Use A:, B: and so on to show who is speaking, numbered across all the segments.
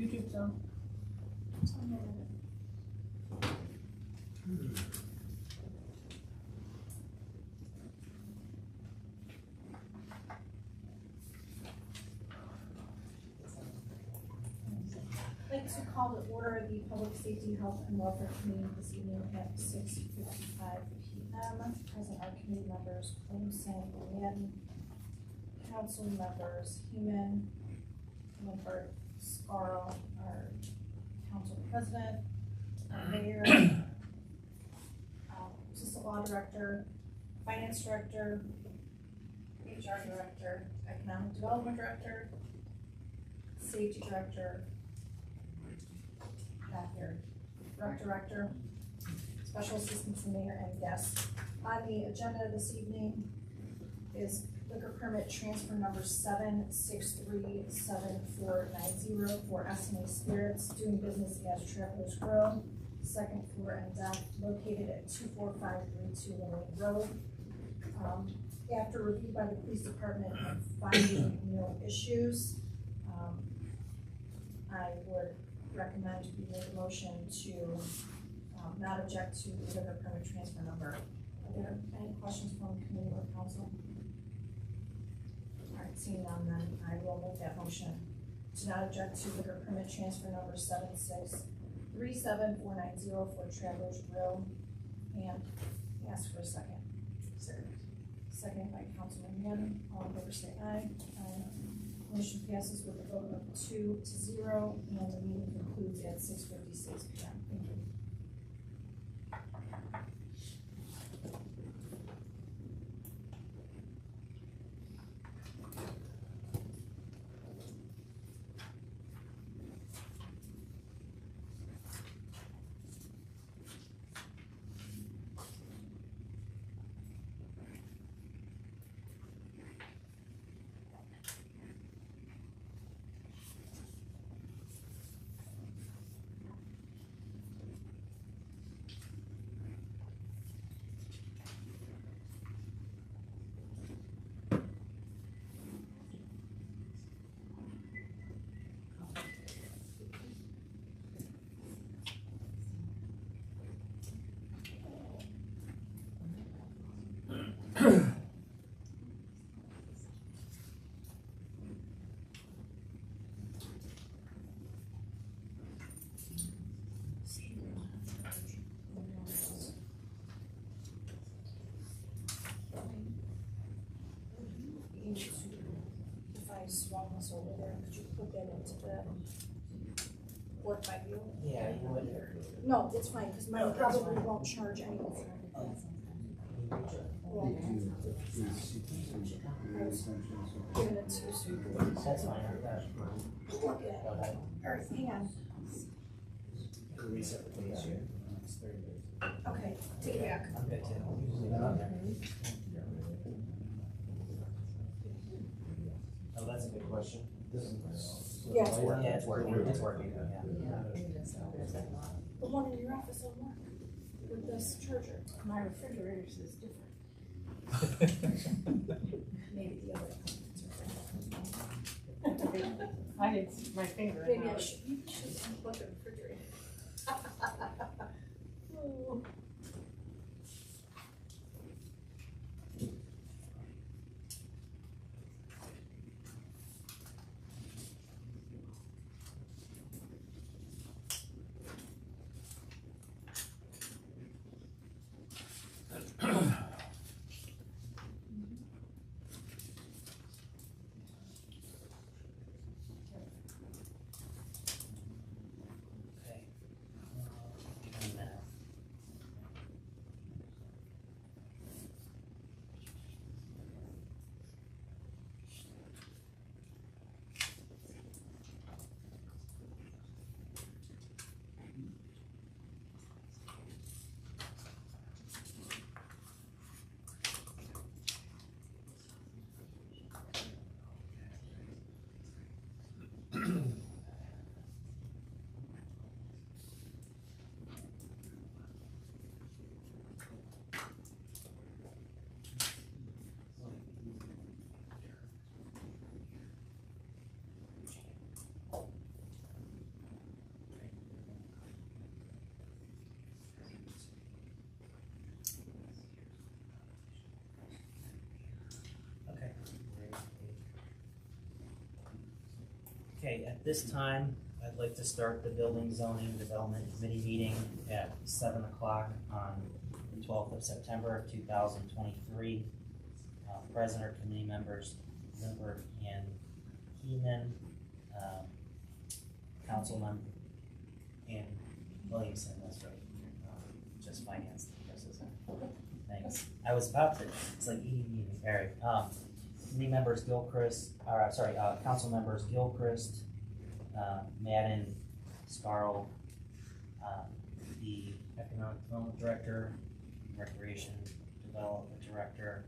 A: YouTube though.
B: I'd like to call to order the Public Safety, Health, and Welfare Committee this evening at 6:55 p.m. Present are committee members Williamson and Madden, council members Human, Lambert, Scarl, our council president, our mayor, assistant law director, finance director, HR director, economic development director, safety director, back here, rec director, special assistants, the mayor, and guests. On the agenda this evening is liquor permit transfer number 7637490 for SMA Spirits, doing business as Travelers Grill, second floor and deck, located at 24532 Lane Road. After review by the police department and finding no issues, I would recommend we make a motion to not object to the liquor permit transfer number. Are there any questions from committee or council? All right, seeing none, then I will make that motion to not object to liquor permit transfer number 7637490 for Travelers Grill, and ask for a second. Second by Councilman Madden. All in favor say aye. Motion passes with a vote of 2-0, and the meeting concludes at 6:56 p.m. Thank you. If I swap this over there, could you put that into the board by view?
C: Yeah, you would.
B: No, it's fine, because mine probably won't charge anything. Giving it to you.
C: That's fine.
B: Look at it. All right, hang on.
C: Reset the page here.
B: Okay, take it back.
C: I'm good too. Oh, that's a good question.
B: Yeah, it's working.
C: Yeah, it's working. It's working. Yeah.
B: The one in your office will work with this charger.
A: My refrigerator says different.
B: Maybe the other.
A: I didn't stick my finger in
B: Maybe I
A: it.
B: should unplug the refrigerator.
C: Okay. Okay, at this time, I'd like to start the Building Zoning Development Committee meeting at 7 o'clock on the 12th of September 2023. Present are committee members Lindbergh and Keenan, council member, and Williamson, that's right. Just finance, Chris isn't. Thanks. I was about to, it's like eating. All right. Committee members council members Gilchrist, Madden, Scarl, the Economic Development Director, Recreation Development Director,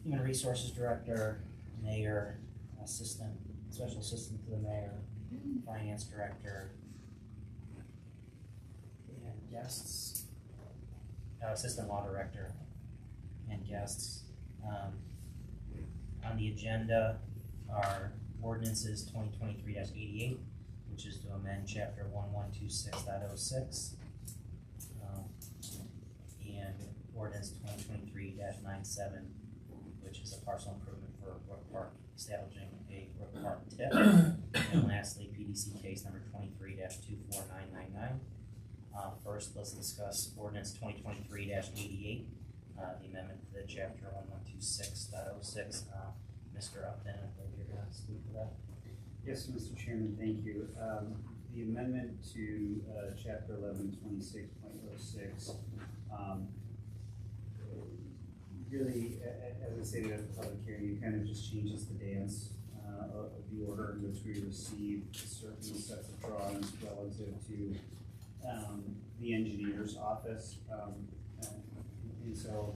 C: Human Resources Director, Mayor, Special Assistant to the Mayor, Finance Director, and guests, Assistant Law Director, and guests. On the agenda are ordinances 2023-88, which is to amend chapter 1126.06, and ordinance 2023-97, which is a parcel improvement for Brook Park, establishing a Brook Park tip. And lastly, PDC case number 23-24999. First, let's discuss ordinance 2023-88. The amendment to the chapter 1126.06. Mr. Upton, I believe you're going to speak to that.
D: Yes, Mr. Chairman, thank you. The amendment to chapter 1126.06 really, as I stated at the public hearing, it kind of just changes the dance of the order in which we receive certain sets of drawings relative to the engineer's office. And so,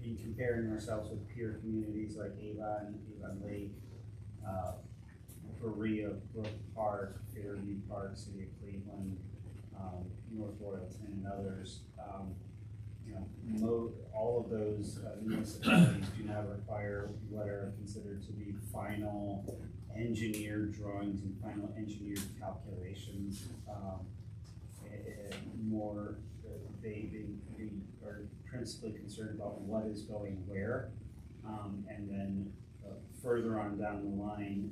D: in comparing ourselves with peer communities like Avon Lake, Berea, Brook Park, Fairview Park, City of Cleveland, North Royalton, and others, all of those municipalities do not require what are considered to be final engineered drawings and final engineered calculations. They are principally concerned about what is going where, and then further on down the line,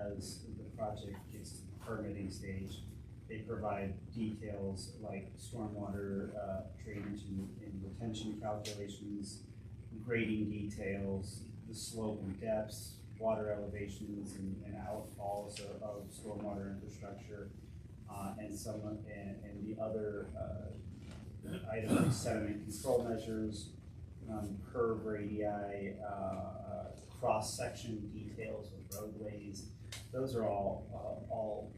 D: as the project gets to the permitting stage, they provide details like stormwater drainage and retention calculations, grading details, the slope and depths, water elevations and outfalls of stormwater infrastructure, and the other items like sediment control measures, curve radii, cross-section details of roadways. Those are all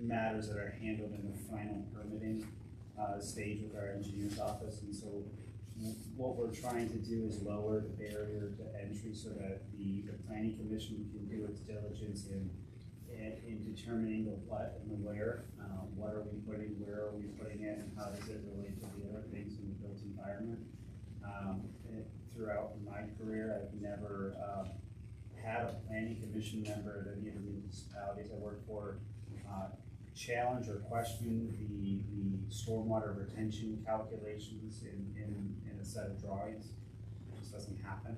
D: matters that are handled in the final permitting stage with our engineer's office. And so what we're trying to do is lower the barrier to entry so that the planning commission can do its diligence in determining the what and the where. What are we putting, where are we putting it, and how does it relate to the other things in the built environment? Throughout my career, I've never had a planning commission member at any of the municipalities I worked for challenge or question the stormwater retention calculations in a set of drawings. It just doesn't happen.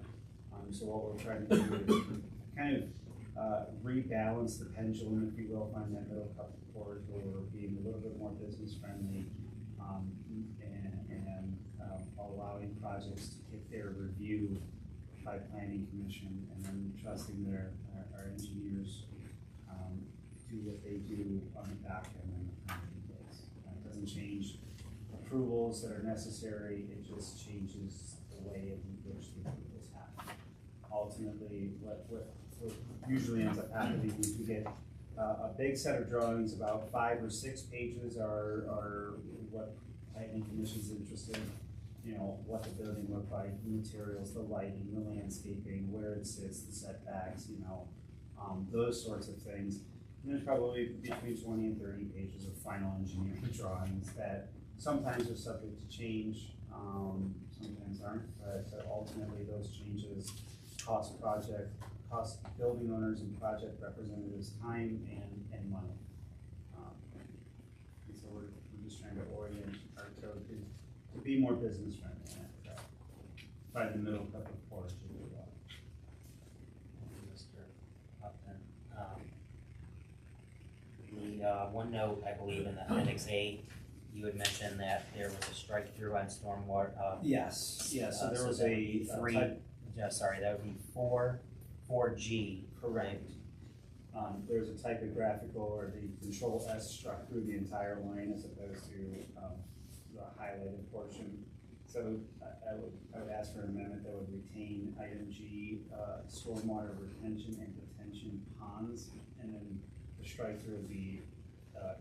D: So what we're trying to do is kind of rebalance the pendulum, if you will, find that middle couple of chords where we're being a little bit more business friendly and allowing projects to get their review by planning commission, and then trusting our engineers do what they do on the back end and the permitting phase. It doesn't change approvals that are necessary, it just changes the way in which the approvals happen. Ultimately, what usually ends up happening is we get a big set of drawings, about 5 or 6 pages are what planning commission's interested in. What the building looked like, the materials, the lighting, the landscaping, where it sits, the setbacks, those sorts of things. And there's probably between 20 and 30 pages of final engineering drawings that sometimes are subject to change, sometimes aren't, but ultimately those changes cost building owners and project representatives time and money. And so we're just trying to orient our code to be more business friendly and find the middle cup of porridge as well.
C: Mr. Upton. one note, I believe in the appendix A, you had mentioned that there was a strike through on stormwater,
D: Yes, yeah, so there was
C: that would
D: a
C: be three,
D: type.
C: sorry, that would be 4G.
D: Correct. There's a typographical or the control S struck through the entire line as opposed to, the highlighted portion. So I would ask for an amendment that would retain item G, stormwater retention and detention ponds. And then the strike through would be,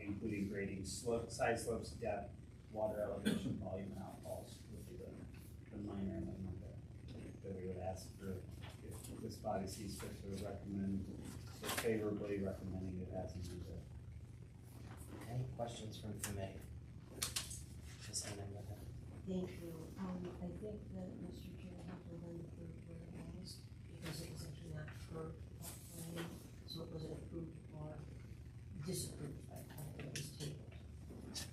D: including grading side slopes, depth, water elevation, volume, and outfalls would be the minor amendment that we would ask for if this body sees fit to recommend, or favorably recommending it as amended.
C: Any questions from committee? Ms. Amanda?
E: Thank you. I think that Mr. Chair have to run through where it was, because it was actually not approved by planning, so it wasn't approved or disapproved by planning, it was tabled.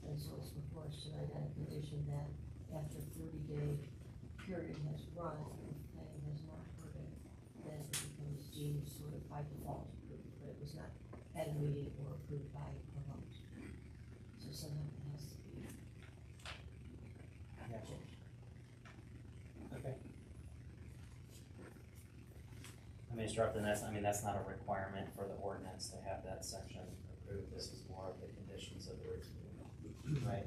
E: And so it's before us tonight on a condition that after 30-day period has run, and planning has not heard it, then it becomes deemed sort of by default approved, but it was not at a meeting or approved by a vote. So somehow it has to be.
C: Gotcha. Okay. I mean, Mr. Upton, that's not a requirement for the ordinance to have that section approved. This is more of the conditions of the review, right?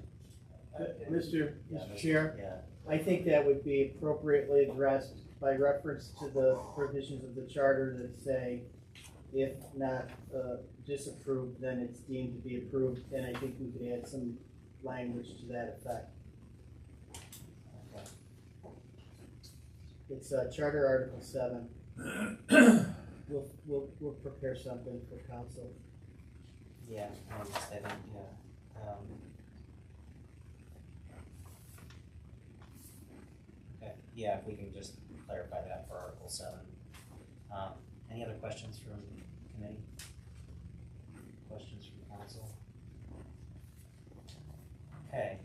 F: Mr. Chair,
C: Yeah.
F: I think that would be appropriately addressed by reference to the provisions of the charter that say, if not disapproved, then it's deemed to be approved, and I think we could add some language to that effect.
C: Okay.
F: It's Charter Article 7. We'll prepare something for council.
C: Yeah, I think, yeah. Okay, yeah, if we can just clarify that for Article 7. Any other questions from committee? Questions from council? Okay,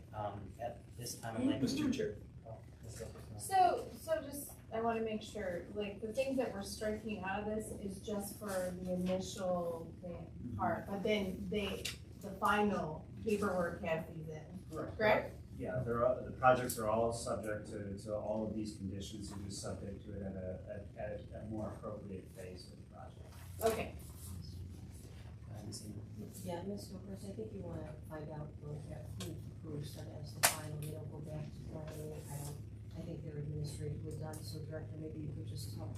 C: at this time, I'd like
G: Mr. Chair.
C: Oh, Ms. Wilkerson.
A: So just, I wanna make sure, like, the things that we're striking out of this is just for the initial part, but then the final paperwork has these in, correct?
D: Yeah, the projects are all subject to all of these conditions, and just subject to it at a more appropriate phase of the project.
A: Okay,
E: Yeah, Ms. Wilkers, I think you wanna find out who approves them as the final, they don't go back to planning, I think they're administratively done, so Director, maybe you could just help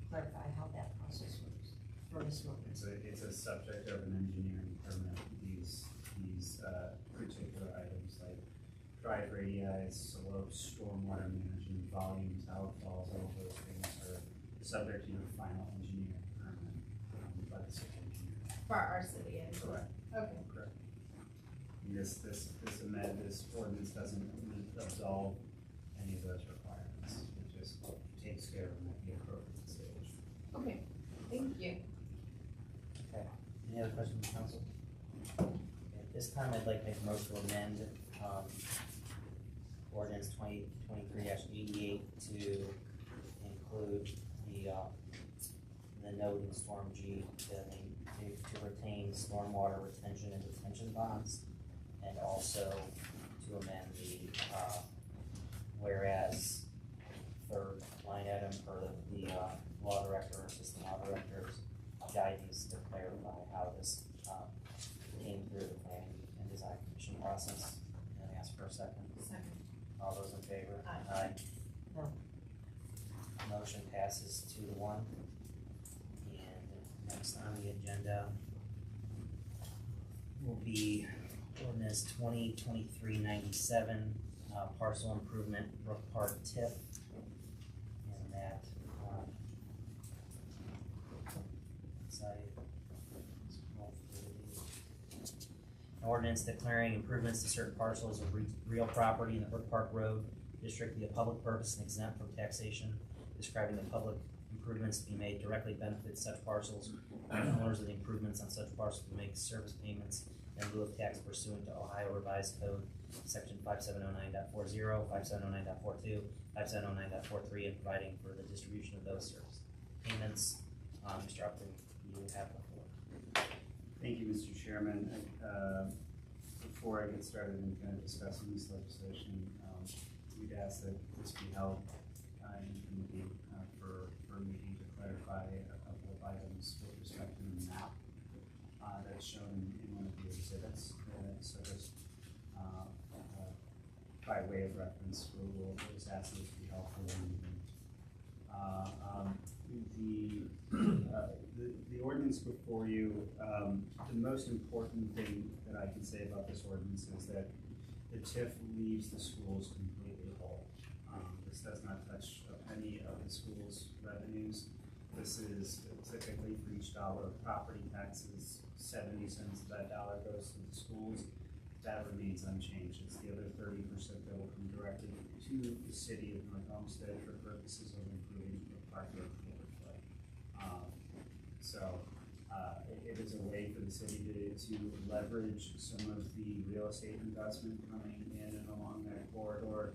E: clarify how that process works for Ms. Wilkers.
D: It's a subject of an engineering permit, these particular items like drive radii, slopes, stormwater management, volumes, outfalls, all of those things are subject to your final engineering permit by the city engineer.
A: for our city, and,
D: Correct.
A: okay,
D: Correct. And this ordinance doesn't absolve any of those requirements. It just takes care of them at the appropriate stage.
A: okay, thank you.
C: Okay, any other questions from council? At this time, I'd like to make a motion to amend, ordinance 2023-88 to include the note in Storm G to retain stormwater retention and detention bonds, and also to amend the, whereas third line item for the law director or assistant law director's guidance to clarify how this came through the planning and design commission process. And ask for a second.
A: Second.
C: All those in favor?
A: Aye.
E: No.
C: Motion passes 2-1. And next on the agenda will be ordinance 2023-97, parcel improvement Brook Park TIF. And that, an ordinance declaring improvements to certain parcels of real property in the Brook Park Road District be a public purpose and exempt from taxation, describing the public improvements to be made directly benefit such parcels, and owners of the improvements on such parcels to make service payments in lieu of tax pursuant to Ohio Revised Code, section 5709.40, 5709.42, 5709.43, and providing for the distribution of those service payments. Mr. Upton, you have the floor.
D: Thank you, Mr. Chairman. Before I get started in kind of discussing this legislation, we'd ask that this be held in committee for a meeting to clarify a couple of items with respect to the map that's shown in one of the exhibits. So just by way of reference, we'll just ask this to be held for one meeting. The ordinance before you, the most important thing that I can say about this ordinance is that the TIF leaves the schools completely whole. This does not touch any of the school's revenues. This is typically for each dollar of property taxes, 70 cents of that dollar goes to the schools. That remains unchanged. It's the other 30% that will come directly to the city of North Homestead for purposes of improving the park road overflow. It is a way for the city to leverage some of the real estate investment coming in and along that corridor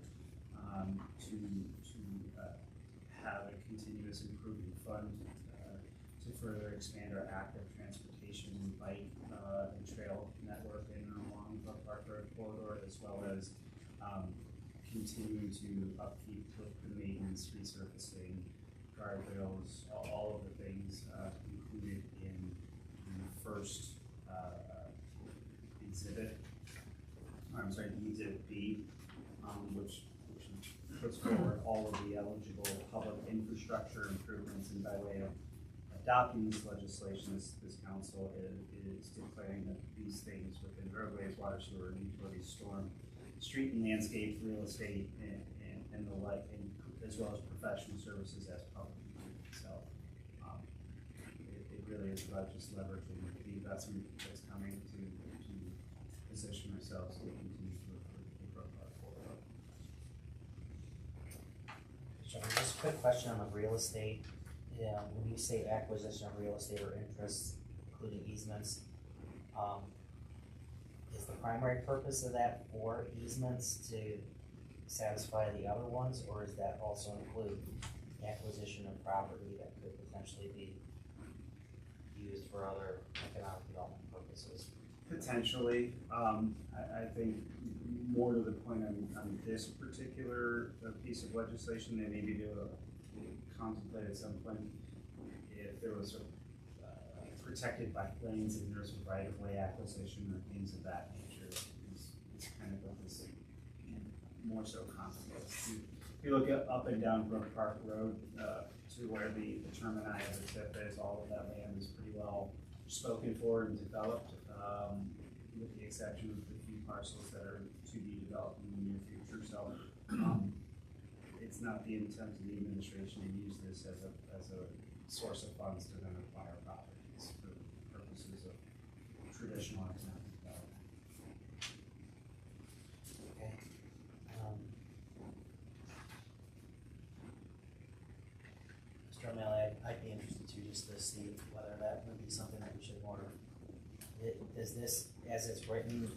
D: to have a continuous improvement fund to further expand our active transportation, bike, and trail network in and along the Park Road corridor, as well as continuing to upkeep with the maintenance, resurfacing, guardrails, all of the things included in the first exhibit. I'm sorry, the exhibit B, which puts forward all of the eligible public infrastructure improvements, and by way of adopting this legislation, this council is declaring that these things within roadways, water, sewer, and utilities, storm, street and landscape, real estate, and the like, and as well as professional services as public improvement. So it really is about just leveraging the investment that's coming to position ourselves to continue to improve our corridor.
C: So just a quick question on the real estate. When you say acquisition of real estate or interests, including easements, is the primary purpose of that for easements to satisfy the other ones, or does that also include acquisition of property that could potentially be used for other economic development purposes?
D: Potentially. I think more to the point on this particular piece of legislation, they maybe do contemplate at some point if there was protected bike lanes and there's a right-of-way acquisition or things of that nature is kind of what this more so contemplates. If you look up and down Brook Park Road to where the termini of the TIF is, all of that land is pretty well spoken for and developed, with the exception of the few parcels that are to be developed in the near future. So it's not the intent of the administration to use this as a source of funds to then acquire properties for purposes of traditional economic development.
C: Okay. Mr. O'Malley, I'd be interested too, just to see whether that would be something that we should order. Does this, as it's written,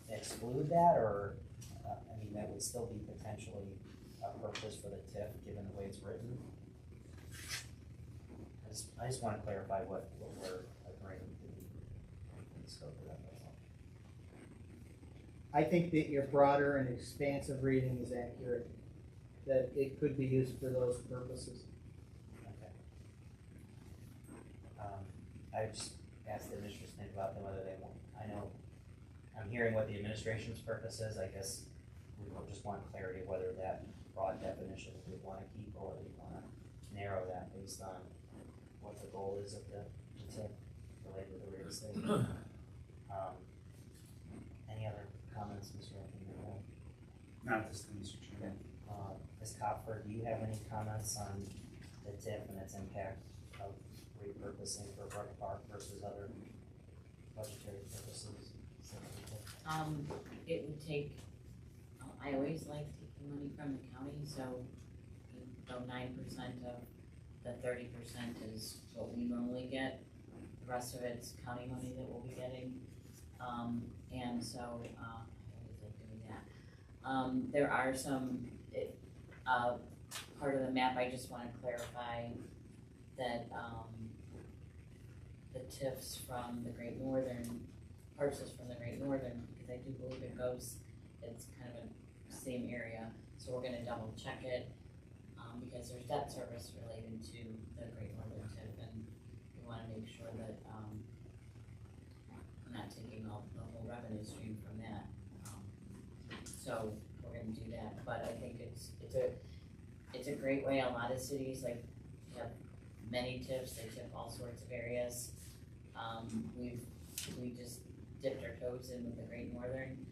C: exclude that, or I mean, that would still be potentially a purpose for the TIF, given the way it's written? I just want to clarify what we're agreeing to be in the scope of that.
F: I think that your broader and expansive reading is accurate, that it could be used for those purposes.
C: Okay. I just asked the administrators to think about them, whether they want, I know, I'm hearing what the administration's purpose is. I guess we will just want clarity whether that broad definition we want to keep, or we want to narrow that based on what the goal is of the TIF related to the real estate. Any other comments, Mr. Anthony?
D: Not this time, Mr. Chairman.
C: Ms. Kopfer, do you have any comments on the TIF and its impact of repurposing for Brook Park versus other budgetary purposes?
G: It would take, I always like taking money from the county, so 9% of the 30% is what we normally get. The rest of it's county money that we'll be getting. And so, I always like doing that. There are some, part of the map, I just wanna clarify that, the TIFs from the Great Northern, parcels from the Great Northern, because I do believe it's kind of a same area, so we're gonna double check it. Because there's debt service related to the Great Northern TIF, and we wanna make sure that, we're not taking all, the whole revenue stream from that. So we're gonna do that, but I think it's a great way. A lot of cities, like, have many TIFs, they TIF all sorts of areas. We just dipped our toes in with the Great Northern,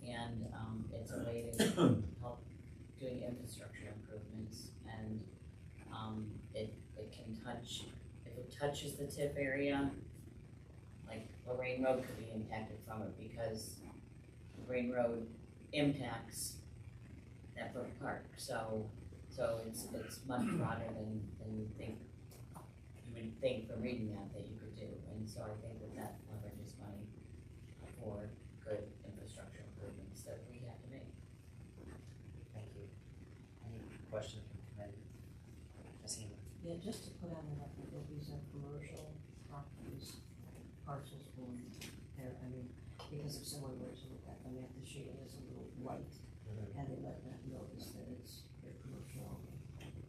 G: and, it's a way to help doing infrastructure improvements, and, it can touch, if it touches the TIF area, like Lorraine Road could be impacted from it, because Lorraine Road impacts that Brook Park, so it's much broader than you would think from reading that you could do, and so I think that leverages money for good infrastructure improvements that we have to make.
C: Thank you. Any questions from the committee? Jessica?
E: Yeah, just to put on the record that these are commercial properties, parcels from there, I mean, because if someone were to look at them, they have to shade it as a little white, and they might not notice that they're commercial.
C: Thank you.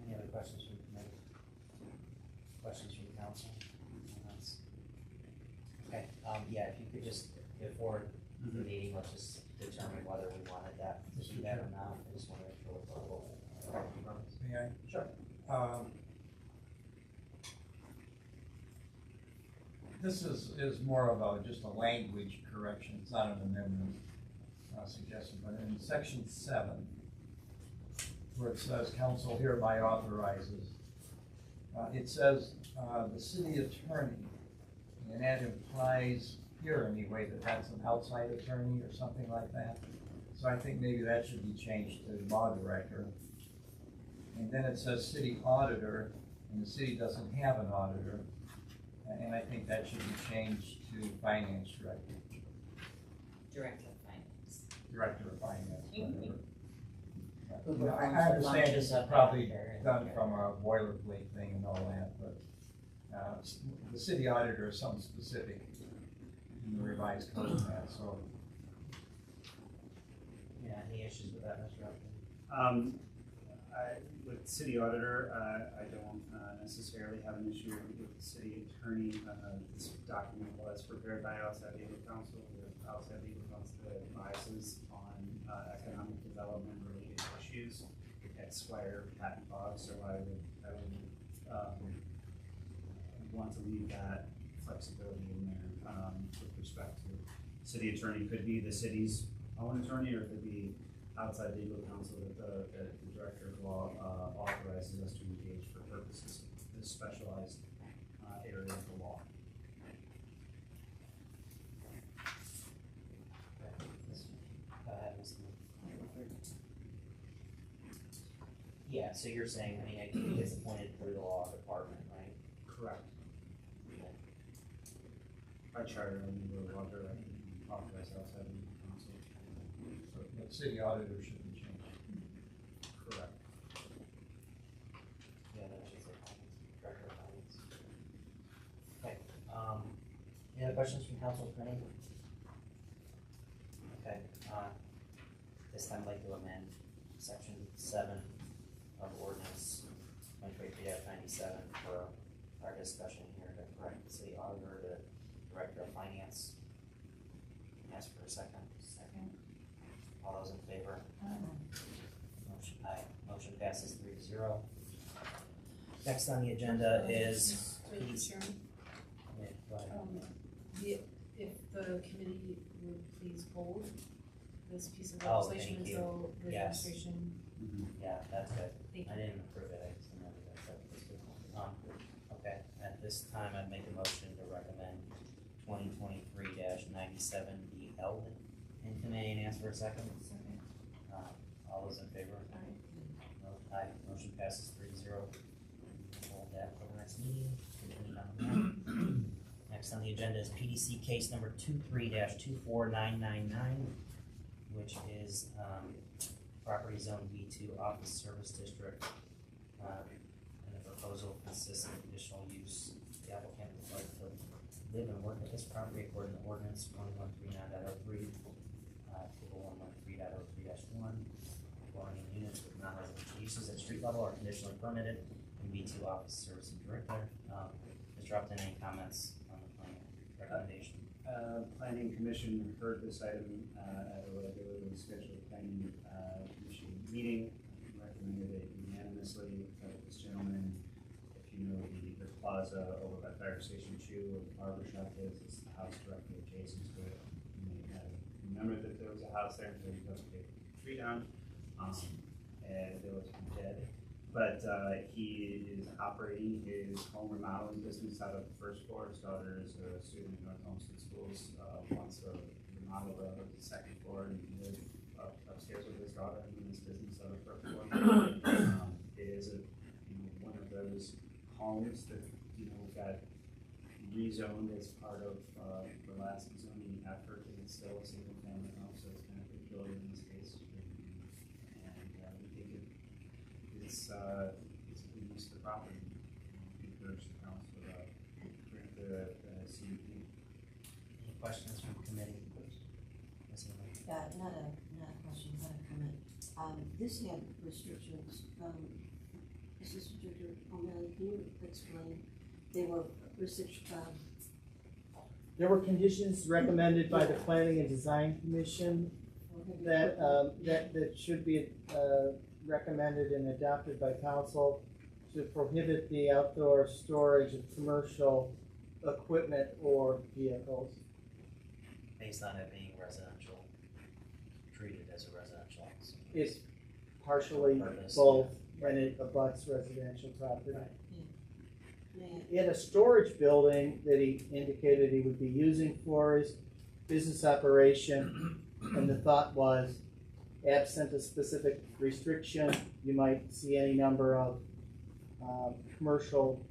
C: Any other questions from the committee? Questions from the council? Anyone else? Okay, yeah, if you could just, before the meeting, let's just determine whether we wanted that, to do that or not. I just wanna make sure we're voting.
H: May I?
C: Sure.
H: This is more of just a language correction, it's not an amendment suggestion, but in section 7, where it says council hereby authorizes, it says the city attorney, and that implies here anyway that that's an outside attorney or something like that. So I think maybe that should be changed to law director. And then it says city auditor, and the city doesn't have an auditor. And I think that should be changed to finance director.
G: Director of Finance.
H: Director of finance, whatever.
G: Who
H: You know, I
G: performs the
H: understand this
G: functions
H: is
G: of
H: probably
G: auditor and-
H: done from a boilerplate thing and all that, but the city auditor is something specific in the revised code of that, so.
C: Yeah, any issues with that, Mr. Upton?
D: With city auditor, I don't necessarily have an issue with the city attorney. This document was prepared by outside legal counsel. The outside legal counsel advises on economic development related issues at Squire, Patent Bog, so I would want to leave that flexibility in there with respect to city attorney. Could be the city's own attorney, or it could be outside legal counsel that the director of law authorizes us to engage for purposes of this specialized area of the law.
C: Go ahead, Ms. Lee. Yeah, so you're saying, I mean, it gets appointed through the law department, right?
D: Correct. By charter, I mean, the law director authorizes outside legal counsel.
H: So the city auditor should be changed.
D: Correct.
C: Yeah, that should say finance, director of finance. Okay, any other questions from council for any? Okay, this time I'd like to amend section 7 of ordinance 2023-97 for our discussion here to correct the city auditor, the director of finance. Ask for a second.
A: Second.
C: All those in favor? Motion passes 3-0. Next on the agenda is
A: Mr. Chairman,
C: yeah, go ahead.
A: if the committee would please hold this piece of
C: Oh,
A: legislation
C: thank you.
A: until the
C: Yes.
A: administration.
C: Yeah, that's good.
A: Thank
C: I
A: you.
C: didn't approve it, I just amended it, so that's good. Okay, at this time, I'd make a motion to recommend 2023-97 be held in committee, and ask for a second.
A: Second.
C: All those in favor? Aye, motion passes 3-0. Hold that for the next meeting. Continue on that. Next on the agenda is PDC case number 23-24999, which is, property zone B2 office service district. And the proposal consists of additional use live and work at this property according to ordinance 1139.03, table 113.03-1, dwelling in units with non-residential uses at street level are conditionally permitted, and B2 office service and director. Mr. Upton, any comments on the plan recommendation?
D: Planning Commission heard this item at a regularly scheduled planning commission meeting, recommended it unanimously. This gentleman, if you know the plaza over by Fire Station 2 where the barber shop is, it's the house directly adjacent to it. You may have remembered that there was a house there until you took the tree down, and it was dead. But he is operating his home remodeling business out of the first floor. His daughter is a student in North Homestead Schools, wants to remodel the second floor and live upstairs with his daughter and run his business out of the first floor. It is one of those homes that got rezoned as part of the last zoning effort, and it's still a single family home, so it's kind of peculiar in this case. And we think it's a good use of the property. We encourage the council to grant the CUP.
C: Any questions from committee? Ms. Ely?
E: Not a question, but a comment. This had restrictions, Mrs. Director O'Malley, can you explain? They were
F: There were conditions recommended by the Planning and Design Commission that should be recommended and adopted by council to prohibit the outdoor storage of commercial equipment or vehicles.
C: Based on it being residential, treated as a residential. So
F: It's partially
C: purpose,
F: both, and it abuts residential property.
E: Yeah.
F: He had a storage building that he indicated he would be using for his business operation, and the thought was, absent a specific restriction, you might see any number of commercial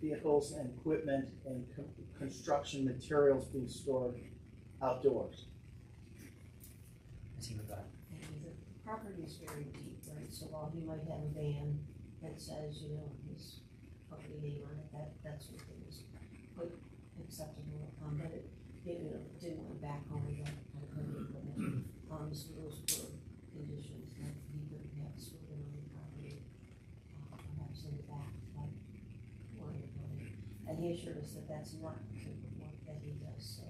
F: vehicles and equipment and construction materials being stored outdoors.
C: Ms. Ely, go ahead.
E: The property is very deep, right, so while he might have a van that says, his company name on it, that's what it is, quite acceptable, but it, didn't want to back home that kind of heavy equipment. So those were conditions that he could have stored on the property, perhaps in the back, like one of the building. And he assured us that that's not the type of work that he does, so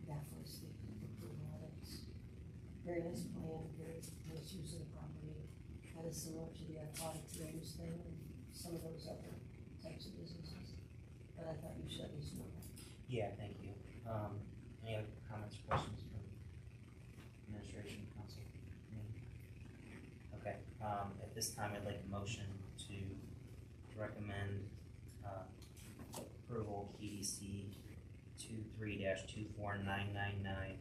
E: that was the approval of it. Very nice plan, very nice use of the property, kind of similar to the aquatic rooms thing and some of those other types of businesses. But I thought you should at least know that.
C: Yeah, thank you. Any other comments or questions from administration, council? Okay, at this time, I'd like a motion to recommend approval PDC 23-24999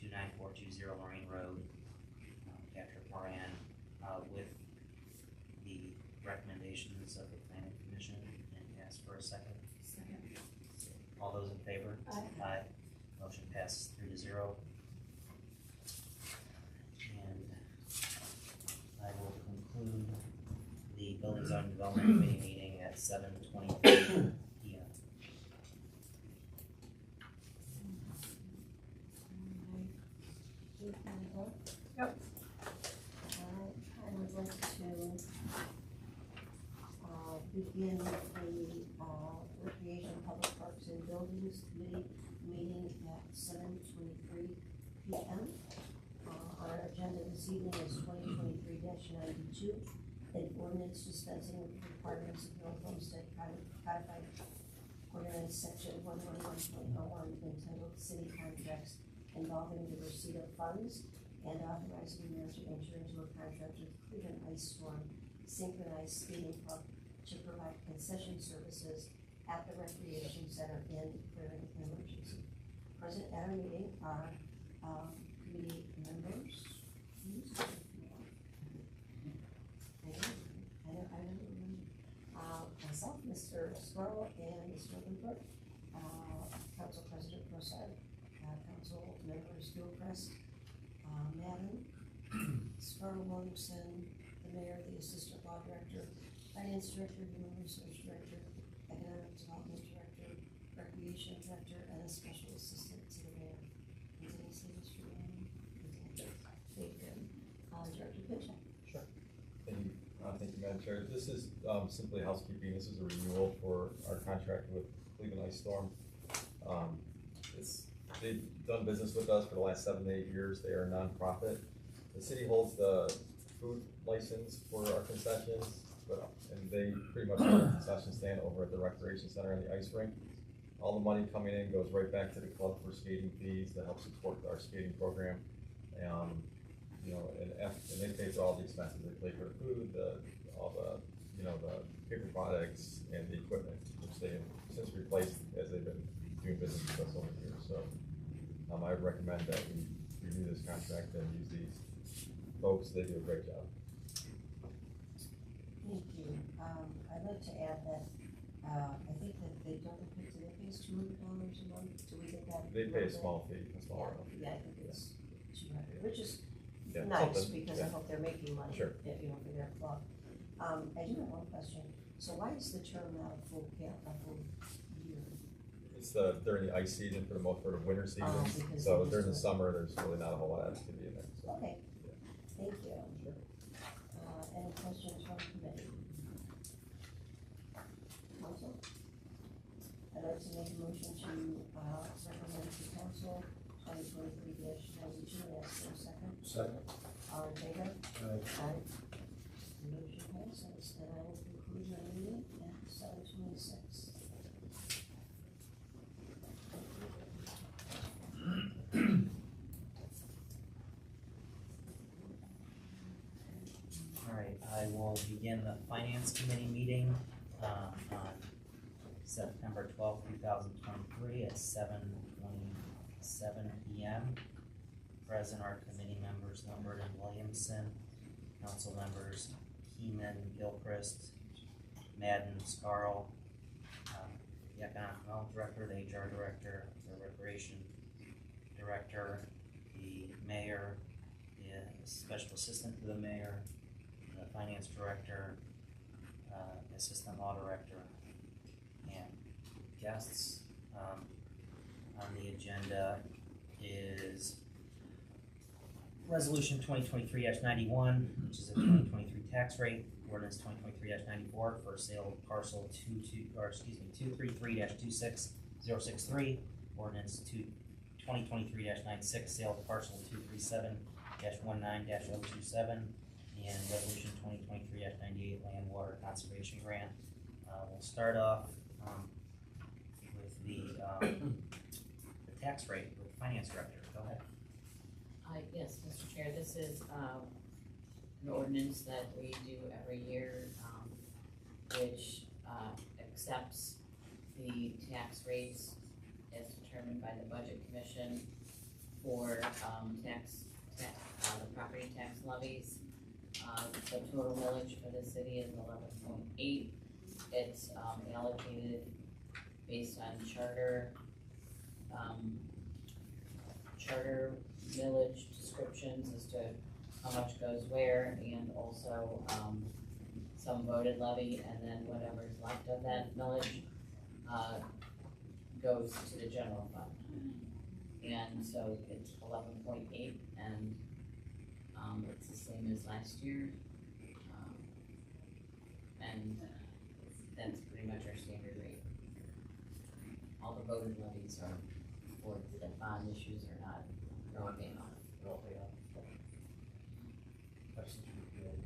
C: 29420 Lorraine Road, Patrick Moran, with the recommendations of the planning commission, and ask for a second.
A: Second.
C: All those in favor?
B: Aye.
C: Motion passes 3-0. And I will conclude the Building Zone Development Committee meeting at 7:23 p.m.
B: Yep.
E: I would like to begin the Recreation, Public Parks and Buildings Committee meeting at 7:23 p.m. Our agenda this evening is 2023-92, an ordinance dispensing with the requirements of North Homestead Codified Ordinance Section 111.01 entitled City Contracts involving the receipt of funds, and authorizing the mayor to enter into a contract with Cleveland Ice Storm Synchronized Skating Club to provide concession services at the recreation center in during an emergency. Present at our meeting are committee members. Myself, Mr. Squirrel, and Mr. Lindbergh, Council President Prasad, Council members Gilchrist, Madden, Squirrel Williamson, the mayor, the assistant law director, finance director, human resource director, economic development director, recreation
I: this is simply housekeeping. This is a renewal for our contract with Cleveland Ice Storm. They've done business with us for the last 7 to 8 years. They are a nonprofit. The city holds the food license for our concessions, and they pretty much have a concession stand over at the recreation center and the ice rink. All the money coming in goes right back to the club for skating fees to help support our skating program. You know, and they pay for all the expenses. They pay for the food, all the, you know, the paper products and the equipment, which they have since replaced as they've been doing business with us over the years. So I would recommend that we renew this contract and use these folks. They do a great job.
E: Thank you. I'd like to add that, I think that they pay us $200 a month. Do we get that?
I: They pay a small fee, a small amount.
E: Yeah, I think it's 200, which is
I: Yeah,
E: nice,
I: something,
E: because
I: yeah.
E: I hope they're making money,
I: Sure.
E: if, you know, for their club. I do have one question. So why is the term not a full year?
I: It's during the ice season for the most part of winter season.
E: Because
I: So
E: they
I: during the
E: used to-
I: summer, there's really not a whole lot of activity in there. So.
E: Okay,
I: Yeah.
E: thank you.
I: Sure.
E: Any questions from the committee? Council? I'd like to make a motion to, recommend to council 2023-92, and ask for a second.
H: Second.
E: All in favor?
H: Aye.
E: Aye. Motion passes, and I will conclude our meeting at 7:26.
C: All right, I will begin the finance committee meeting, on September 2023 at 7:27 PM. Present are committee members Lambert and Williamson, council members Keeman, Gilchrist, Madden, Scarl, the economic development director, the HR director, the recreation director, the mayor, the special assistant to the mayor, the finance director, assistant law director, and guests. On the agenda is Resolution 2023-91, which is a 2023 tax rate, ordinance 2023-94 for sale of parcel 233-26063, ordinance 2023-96, sale of parcel 237-19-027, and resolution 2023-98 land water conservation grant. We'll start off with the tax rate with the finance director. Go ahead.
G: Yes, Mr. Chair, this is, an ordinance that we do every year, which, accepts the tax rates as determined by the Budget Commission for, the property tax levies. The total millage for the city is 11.8. It's, allocated based on charter millage descriptions as to how much goes where, and also, some voted levy, and then whatever's left of that millage, goes to the general fund. And so it's 11.8, and, it's the same as last year. And that's pretty much our standard rate. All the voted levies are, for the bond issues are not, they're all paying off.
C: Questions from the committee?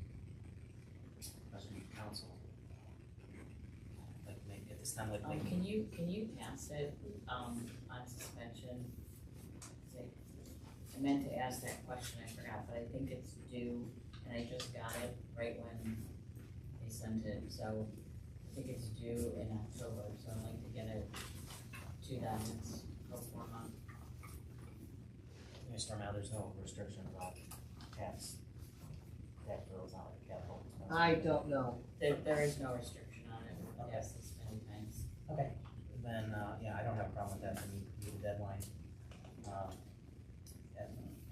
C: Questions from council? Like, maybe at this time, like,
G: Can you pass it, on suspension? I meant to ask that question, I forgot, but I think it's due, and I just got it right when they sent it, so I think it's due in October, so I'd like to get it to them, it's pro forma.
C: Mr. Now, there's no restriction about tax bills on it, capital expenses.
F: I don't know.
G: There is no restriction on it, we've
C: Okay.
G: asked this many times.
C: Okay, then, yeah, I don't have a problem with that, to meet the deadline.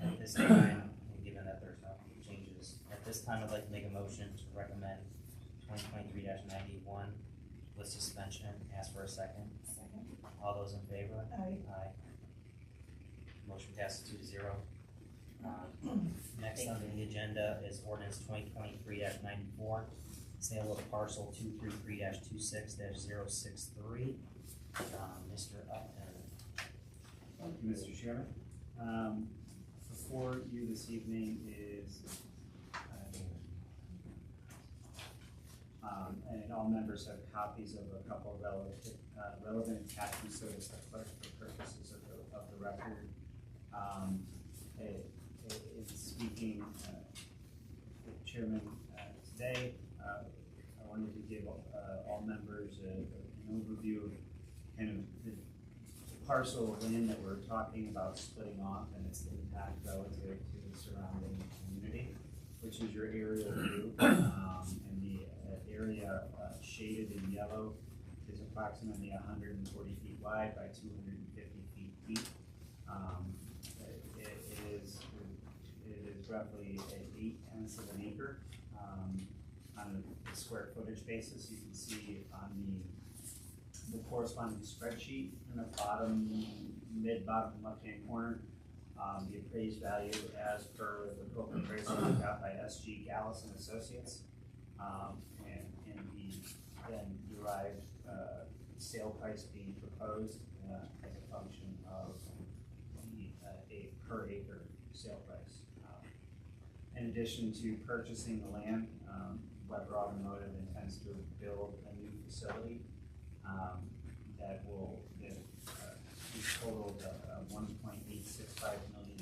C: At this time, given that there's no changes, at this time, I'd like to make a motion to recommend 2023-91 with suspension, ask for a second.
B: Second.
C: All those in favor?
B: Aye.
C: Aye. Motion passes 2-0. Next on the agenda is ordinance 2023-94, sale of parcel 233-26-063. Mr. Upton.
D: Thank you, Mr. Chairman. Before you this evening is, and all members have copies of a couple of relevant attachments, so it's the clerk for purposes of the record. In speaking with Chairman today, I wanted to give all members an overview of kind of the parcel of land that we're talking about splitting off and its impact relative to the surrounding community, which is your aerial view. And the area shaded in yellow is approximately 140 feet wide by 250 feet deep. It is roughly 8/10 of an acre. On a square footage basis, you can see on the corresponding spreadsheet in the mid-bottom left-hand corner, the appraised value as per the book appraisal we got by SG Gallus and Associates, and the then derived sale price being proposed as a function of the a per acre sale price. In addition to purchasing the land, Weber Automotive intends to build a new facility that will be totaled $1.865 million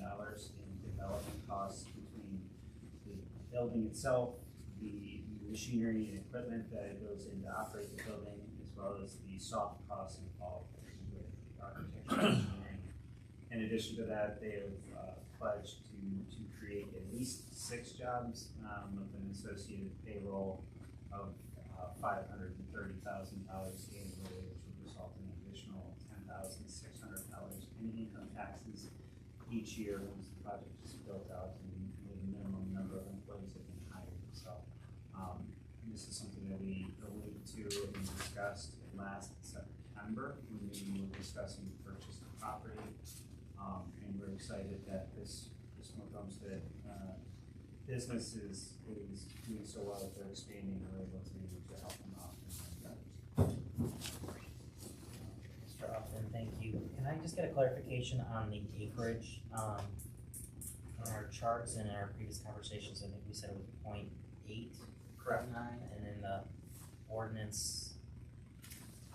D: in development costs between the building itself, the machinery and equipment that goes in to operate the building, as well as the soft costs involved with architecture and engineering. In addition to that, they have pledged to create at least 6 jobs with an associated payroll of $530,000 annually, which would result in an additional $10,600 in income taxes each year once the project is built out and the minimum number of employees have been hired. So this is something that we alluded to and discussed last September when we were discussing the purchase of property. And we're excited that this North Olmsted business is doing so well that they're expanding. We're able to help them out.
C: Mr. Upton, thank you. Can I just get a clarification on the acreage? In our charts and in our previous conversations, I think we said it was 0.8.
D: Correct.
C: And in the ordinance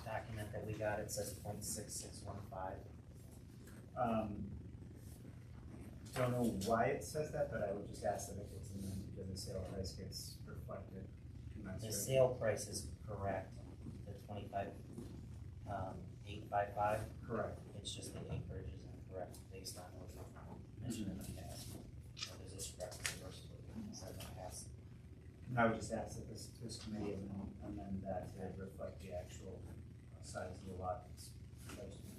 C: document that we got, it says 0.6615.
D: Don't know why it says that, but I would just ask that it gets in there because the sale price gets reflected.
C: The sale price is correct, the 25,855.
D: Correct.
C: It's just the acreage is incorrect based on what we mentioned in the past. So there's a discrepancy versus what we said in the past.
D: And I would just ask that this committee amend that to reflect the actual size of the lot that's proposed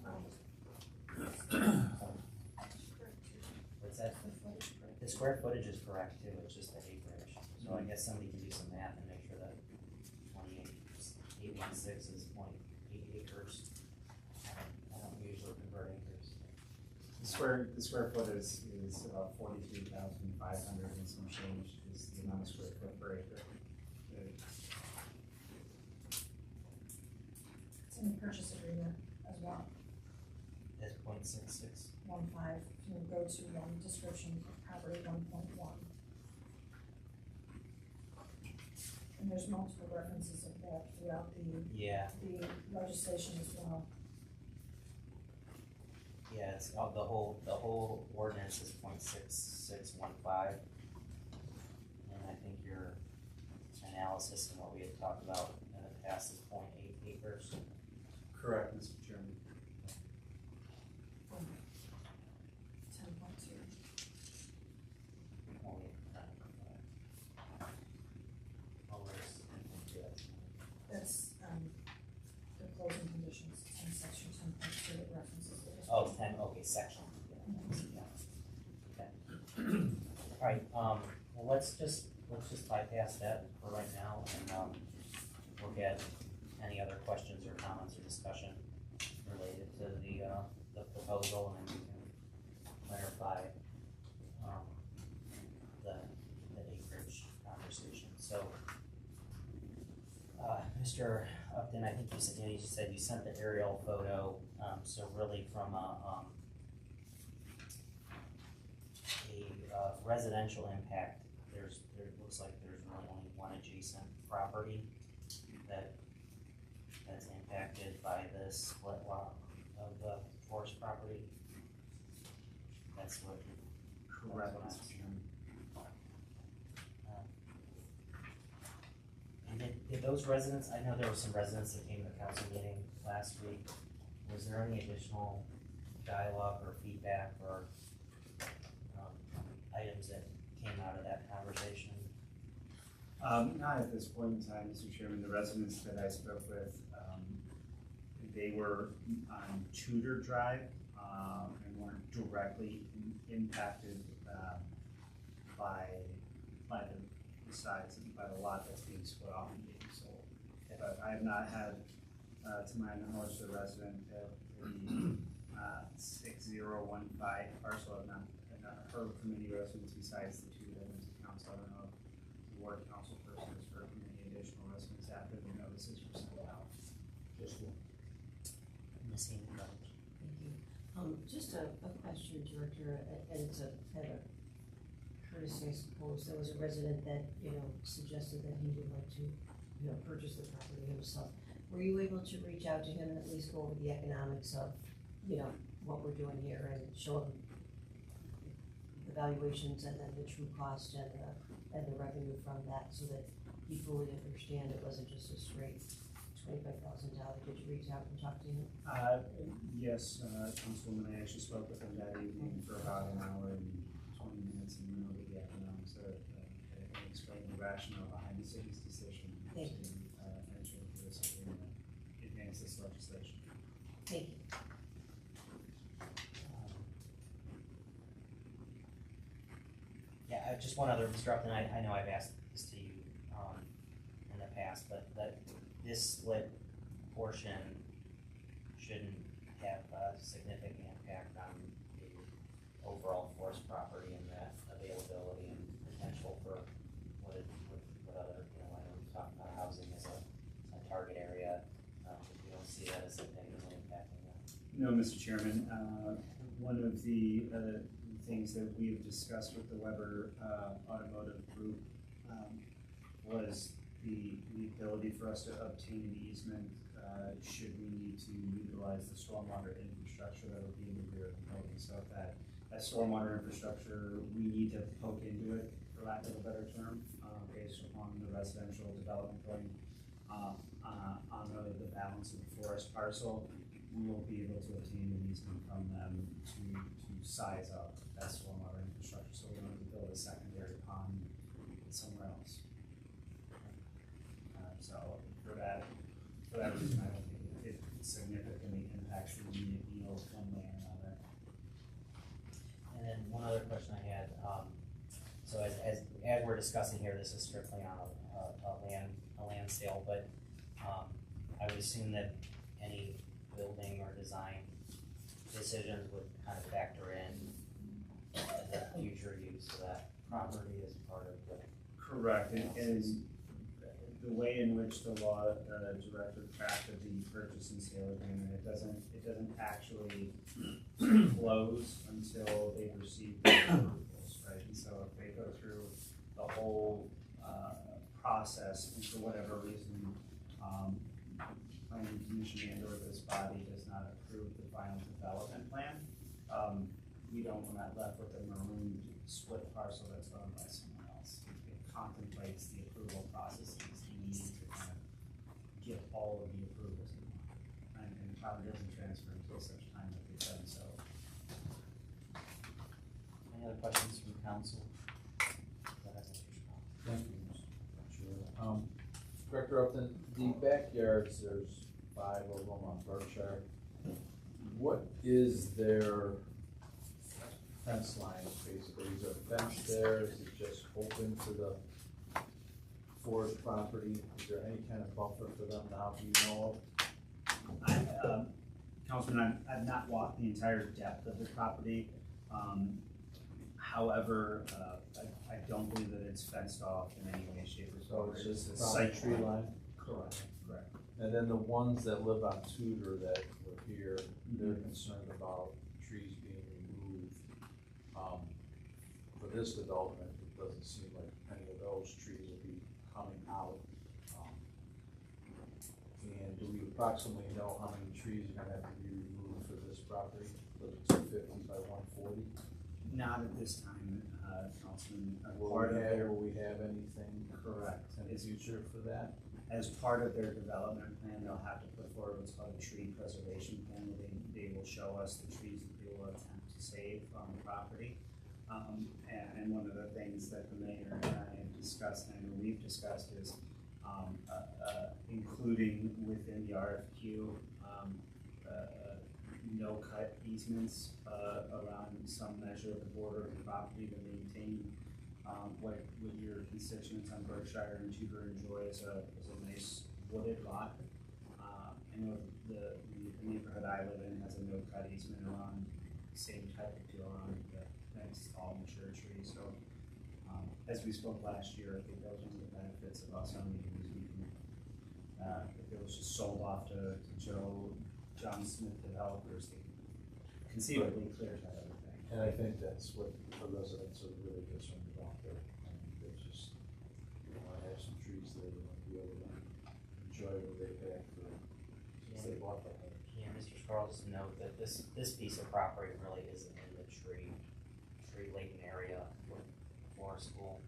D: to be purchased.
C: What's that? The square footage is correct too, it's just the acreage. So I guess somebody can do some math and make sure that 816 is 0.8 acres. I don't usually convert acres.
D: The square foot is about 43,500 and some change is the amount of square foot per acre.
B: It's in the purchase agreement as well,
C: That's 0.66.
B: 1.5, you go to description of property 1.1. And there's multiple references of that throughout the legislation as well.
C: Yeah, it's the whole ordinance is 0.6615. And I think your analysis and what we had talked about in the past is 0.8 acres.
D: Correct, Mr. Chairman.
B: 10.2. That's the closing conditions, 10 section 10.2, it references it.
C: Oh, 10, okay, section. Yeah. Okay. Alright, well, let's just bypass that for right now and, we'll get any other questions or comments or discussion related to the proposal, and then we can clarify, the acreage conversation. So, Mr. Upton, I think you said you sent the aerial photo, so really from a residential impact, there looks like there's really only one adjacent property that's impacted by this split lot of the forest property. That's what.
D: Correct.
C: That's what I'm seeing. And did those residents, I know there were some residents that came to the council meeting last week, was there any additional dialogue or feedback or items that came out of that conversation?
D: Not at this point in time, Mr. Chairman. The residents that I spoke with, they were on Tudor Drive, and weren't directly impacted, by the size, by the lot that's being split off and being sold. But I have not had, to my knowledge, the resident at the 6015 parcel, I've not heard from any residents besides the two that went to council. I don't know if the ward council person has heard from any additional residents after the notices were sent out.
C: Missing the village.
E: Thank you. Just a question, Director, and it's a kind of courtesy, I suppose. There was a resident that, suggested that he would like to, purchase the property himself. Were you able to reach out to him and at least go over the economics of, what we're doing here and show him the valuations and then the true cost and the revenue from that so that he fully understand it wasn't just a straight $25,000? Did you reach out and talk to him?
D: Yes, Councilwoman, I actually spoke with him that evening for about an hour and 20 minutes and went over the economics of it, and explained the rationale behind the city's decision to
E: Thank you.
D: enter into this agreement, advance this legislation.
E: Thank you.
C: Yeah, just one other, Mr. Upton, I know I've asked this to you, in the past, but this split portion shouldn't have a significant impact on the overall forest property and the availability and potential for what other, I know we've talked about housing as a target area, we don't see that as significantly impacting that.
D: No, Mr. Chairman, one of the things that we've discussed with the Weber Automotive Group was the ability for us to obtain an easement should we need to utilize the stormwater infrastructure that will be in the rear of the building. So if that stormwater infrastructure, we need to poke into it, for lack of a better term, based upon the residential development going on the balance of the forest parcel, we will be able to obtain an easement from them to size up that stormwater infrastructure, so we don't have to build a secondary pond somewhere else. So for that reason, I don't think it significantly impacts the immediate yield one way or another.
C: And then one other question I had, so as we're discussing here, this is strictly on a land sale, but I would assume that any building or design decisions would kind of factor in the future use of that property as part of the.
D: Correct, and the way in which the law director crafted the purchase and sale agreement, it doesn't actually close until they've received the approvals, right? And so if they go through the whole process and for whatever reason, planning commission and or this body does not approve the final development plan, we're not left with a marooned split parcel that's owned by someone else. It contemplates the approval processes needed to kind of get all of the approvals in line. And probably doesn't transfer until such time that they've done so.
C: Any other questions from council? Go ahead, Mr. Strong.
J: Thank you, Mr. Chair. Director Upton, the backyards, there's 5 of them on Berkshire. What is their fence line, basically? Is there a fence there? Is it just open to the forest property? Is there any kind of buffer for them now, do you know of?
D: Councilman, I've not walked the entire depth of the property. However, I don't believe that it's fenced off in any way, shape, or
J: So
D: form.
J: it's just
D: a
J: probably
D: site
J: tree line?
D: Correct.
J: And then the ones that live on Tudor that were here, they're concerned about trees being removed. For this development, it doesn't seem like any of those trees will be coming out. And do we approximately know how many trees are gonna have to be removed for this property, for the 250 by 140?
D: Not at this time, Councilman.
J: Will we have anything
D: Correct.
J: in the future for that?
D: As part of their development plan, they'll have to put forward what's called a tree preservation plan, where they will show us the trees that they will attempt to save on the property. And one of the things that the mayor and I have discussed, and I know we've discussed, is including within the RFQ, no-cut easements around some measure of the border of the property to maintain what your constituents on Berkshire and Tudor enjoy as a nice wooded lot. I know the neighborhood I live in has a no-cut easement around the same type of deal around the nice tall mature tree. So as we spoke last year, I think that was one of the benefits of us owning it, is we can, if it was just sold off to John Smith developers, they conceivably clear cut everything.
J: And I think that's what the residents are really concerned about there. I mean, they just, want to have some trees there, they want to be able to enjoy what they've had for, since they bought the home.
C: Yeah, Mr. Scarles, note that this piece of property really isn't in the tree laden area for a school.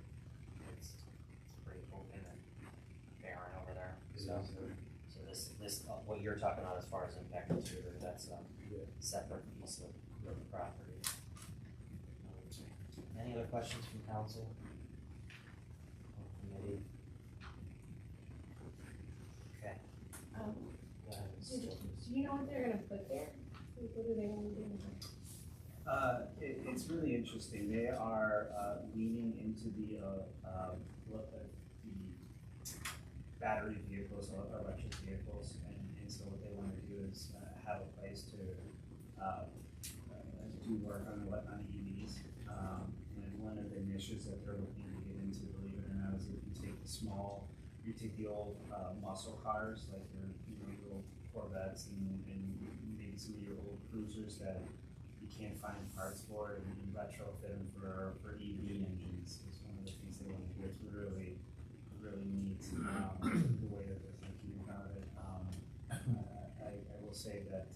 C: It's pretty open and barren over there, so this, what you're talking about as far as impact to Tudor, that's a separate piece of the property. Any other questions from council? Or committee? Okay. Go ahead, Mrs. Childers.
A: Do you know what they're gonna put there? Like, what do they want to do?
D: It's really interesting. They are leaning into the battery vehicles, electric vehicles, and so what they want to do is have a place to do work on EVs. And one of the niches that they're looking to get into, believe it or not, is if you take the old muscle cars, like your little Corvettes and maybe some of your old cruisers that you can't find parts for, and you retrofit them for EV engines. Is one of the things they want to do. It's really neat the way that they're thinking about it. I will say that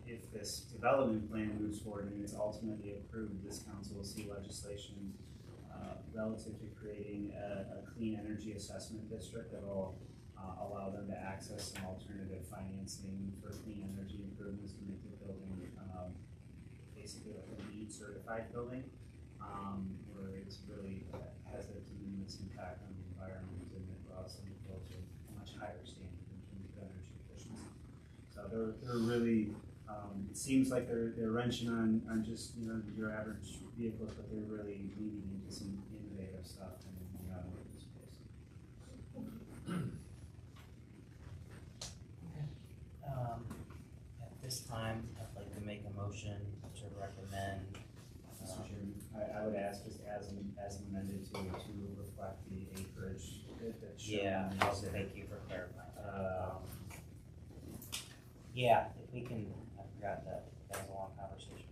D: if this development plan moves forward and it's ultimately approved, this council will see legislation relative to creating a clean energy assessment district that will allow them to access some alternative financing for clean energy improvements to make the building basically like a LEED certified building, where it's really has a de minimis impact on the environment and it allows them to build to a much higher standard in terms of energy efficiency. So they're really, it seems like they're wrenching on just your average vehicles, but they're really leaning into some innovative stuff in the automotive space.
C: At this time, I'd like to make a motion to recommend.
D: Mr. Chairman, I would ask just as amended to reflect the acreage that's shown.
C: Yeah,
D: on the
C: also
D: exhibit.
C: thank you for clarifying. Yeah, if we can, I forgot that was a long conversation.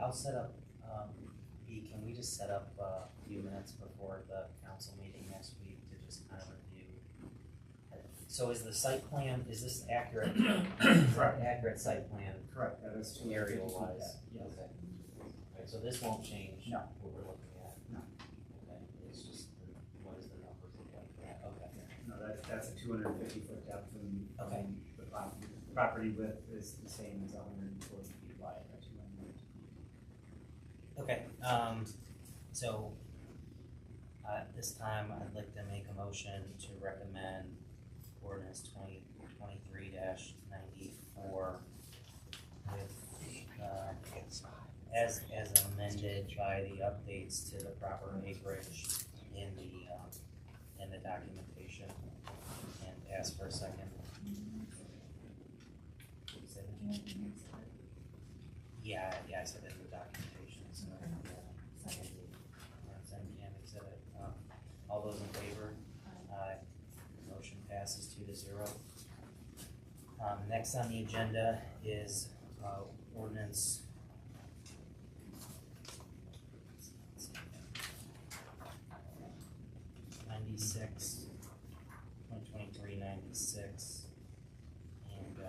C: I'll set up, can we just set up a few minutes before the council meeting next week to just kind of review? So is the site plan, is this accurate?
D: Correct.
C: Accurate site plan?
D: Correct, that is two
C: Aerial wise?
D: Yes.
C: Okay. Okay, so this won't change?
D: No.
C: What we're looking at?
D: No.
C: Okay, it's just, what is the numbers look like for that? Okay.
D: No, that's a 250-foot depth and
C: Okay.
D: the property width is the same as 140 feet wide.
C: Okay, so, at this time, I'd like to make a motion to recommend ordinance 2023-94 with, as amended by the updates to the proper acreage in the documentation, and ask for a second. Yeah, I said in the documentation, so, passes 2-0. Next on the agenda is, ordinance. 96, 2023-96, and, did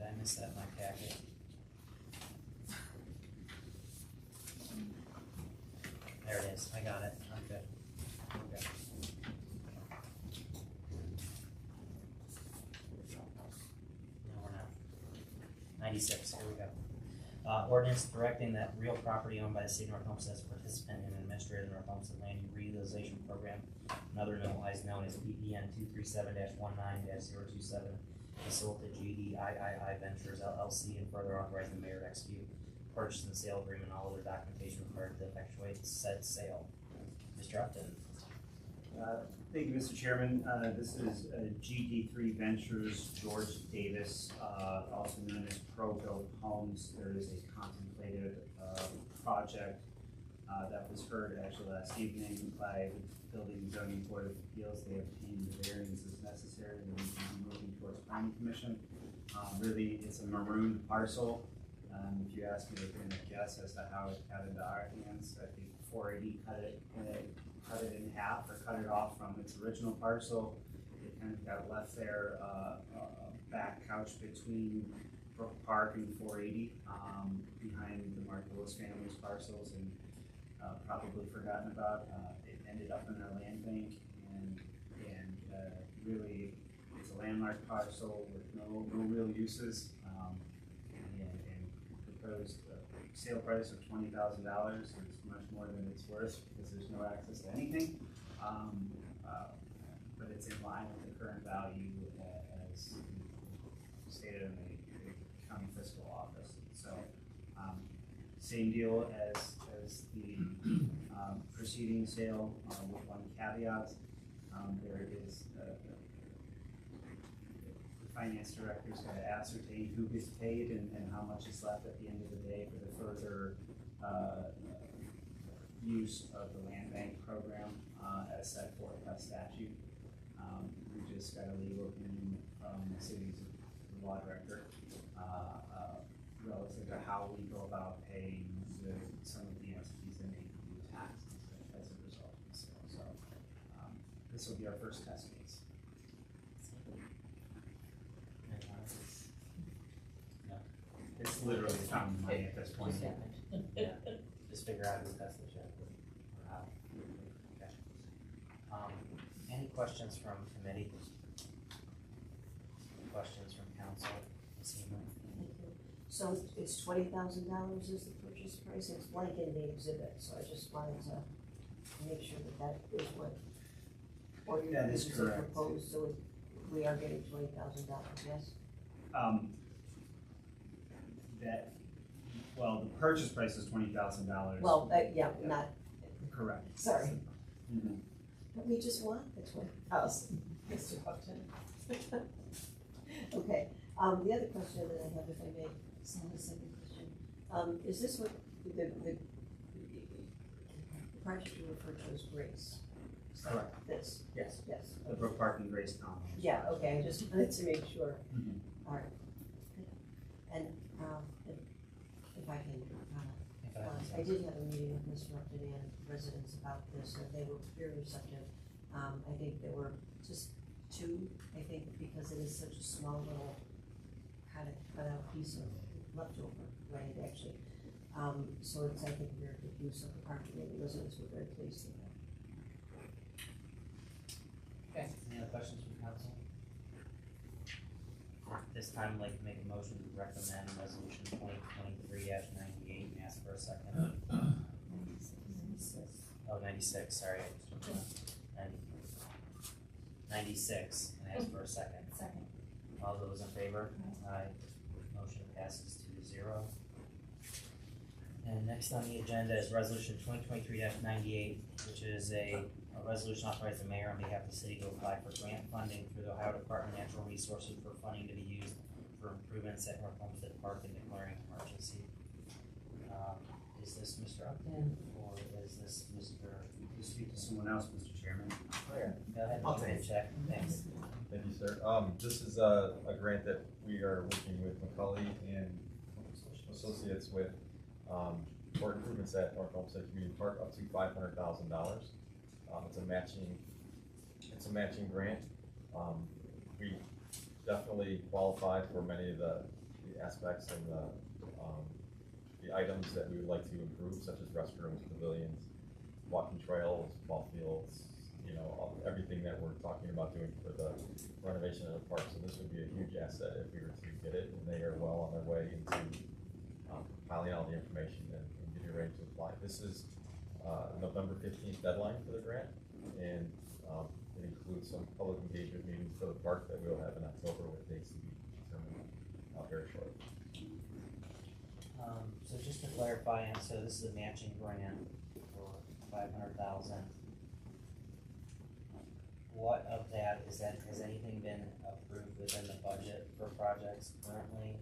C: I miss that in my packet? There it is, I got it, I'm good. Okay. No, we're not. 96, here we go. Ordinance directing that real property owned by the city of North Homestead as a participant in an administrative North Homestead Land Reutilization Program, another otherwise known as PPN 237-19-027, is sold to GDIII Ventures LLC, and further authorize the mayor to execute purchase and sale agreement and all other documentation required to effectuate said sale. Mr. Upton.
D: Thank you, Mr. Chairman. This is GD3 Ventures, George Davis, also known as Pro-Built Homes. There is a contemplated project that was heard actually last evening by the Building and Zoning Board of Appeals. They obtained the variances necessary and we'll be moving towards planning commission. Really, it's a maroon parcel. If you ask me to guess as to how it got into our hands, I think 480 cut it in half or cut it off from its original parcel. It kind of got left there, back couch between Brook Park and 480, behind the Mark Lewis family's parcels, and probably forgotten about. It ended up in our land bank, and really it's a landmark parcel with no real uses, and proposed sale price of $20,000 is much more than it's worth because there's no access to anything. But it's in line with the current value as stated in the county fiscal office. So same deal as the preceding sale with one caveat. There is the finance director's got to ascertain who gets paid and how much is left at the end of the day for the further use of the land bank program as set forth by statute. We just got a legal opinion from the city's law director relative to how we go about paying some of the entities that may do taxes as a result of the sale. So this will be our first test case. It's literally found money at this point.
C: Yeah, just figure out who has the check or how. Okay. Any questions from committee? Questions from council? Ms. Heeman?
E: So it's $20,000 is the purchase price, it's blank in the exhibit, so I just wanted to make sure that is what, or you
D: That is correct.
E: proposed, so we are getting $20,000, yes?
D: Well, the purchase price is $20,000.
E: Well, yeah, not,
D: Correct.
E: sorry,
D: Mhm.
E: but we just want the $20,000, Mr. Upton. Okay, the other question that I have, if I may, the second question, is this what the project you referred to as Grace? Is that
D: Correct.
E: This,
D: Yes.
E: yes.
D: The Brook Park and Grace Commons.
E: Yeah, okay, I just wanted to make sure.
D: Mhm.
E: All right. And if I can comment, I did have a meeting with Mr. Upton and residents about this, and they were very receptive. I think there were just two, I think, because it is such a small little kind of cut out piece of leftover land, actually. So it's, I think, a very good use of the property, and the residents were very pleased with that.
C: Okay, any other questions from council? At this time, I'd like to make a motion to recommend resolution 2023-98 and ask for a second. 96, sorry. 96 and ask for a second.
B: Second.
C: All those in favor? Aye. Motion passes 2-0. And next on the agenda is resolution 2023-98, which is a resolution authorizing the mayor on behalf of the city to apply for grant funding through the Ohio Department of Natural Resources for funding to be used for improvements at North Homestead Park and declaring an emergency. Is this Mr. Upton or is this Mr.?
D: You speak to someone else, Mr. Chairman.
C: Where? Go ahead,
I: I'll
C: you can
I: take
C: check, thanks.
I: Thank you, sir. This is a grant that we are working with McCully and Associates with, for improvements at North Olmsted Community Park up to $500,000. It's a matching grant. We definitely qualify for many of the aspects and the items that we would like to improve, such as restrooms, pavilions, walking trails, ball fields, you know, everything that we're talking about doing for the renovation of the park. So this would be a huge asset if we were to get it, and they are well on their way into compiling all the information and getting ready to apply. This is November 15th deadline for the grant, and it includes some public engagement meetings for the park that we'll have in October with dates to be determined very shortly.
C: So just to clarify, and so this is a matching grant for $500,000. What of that has anything been approved within the budget for projects currently?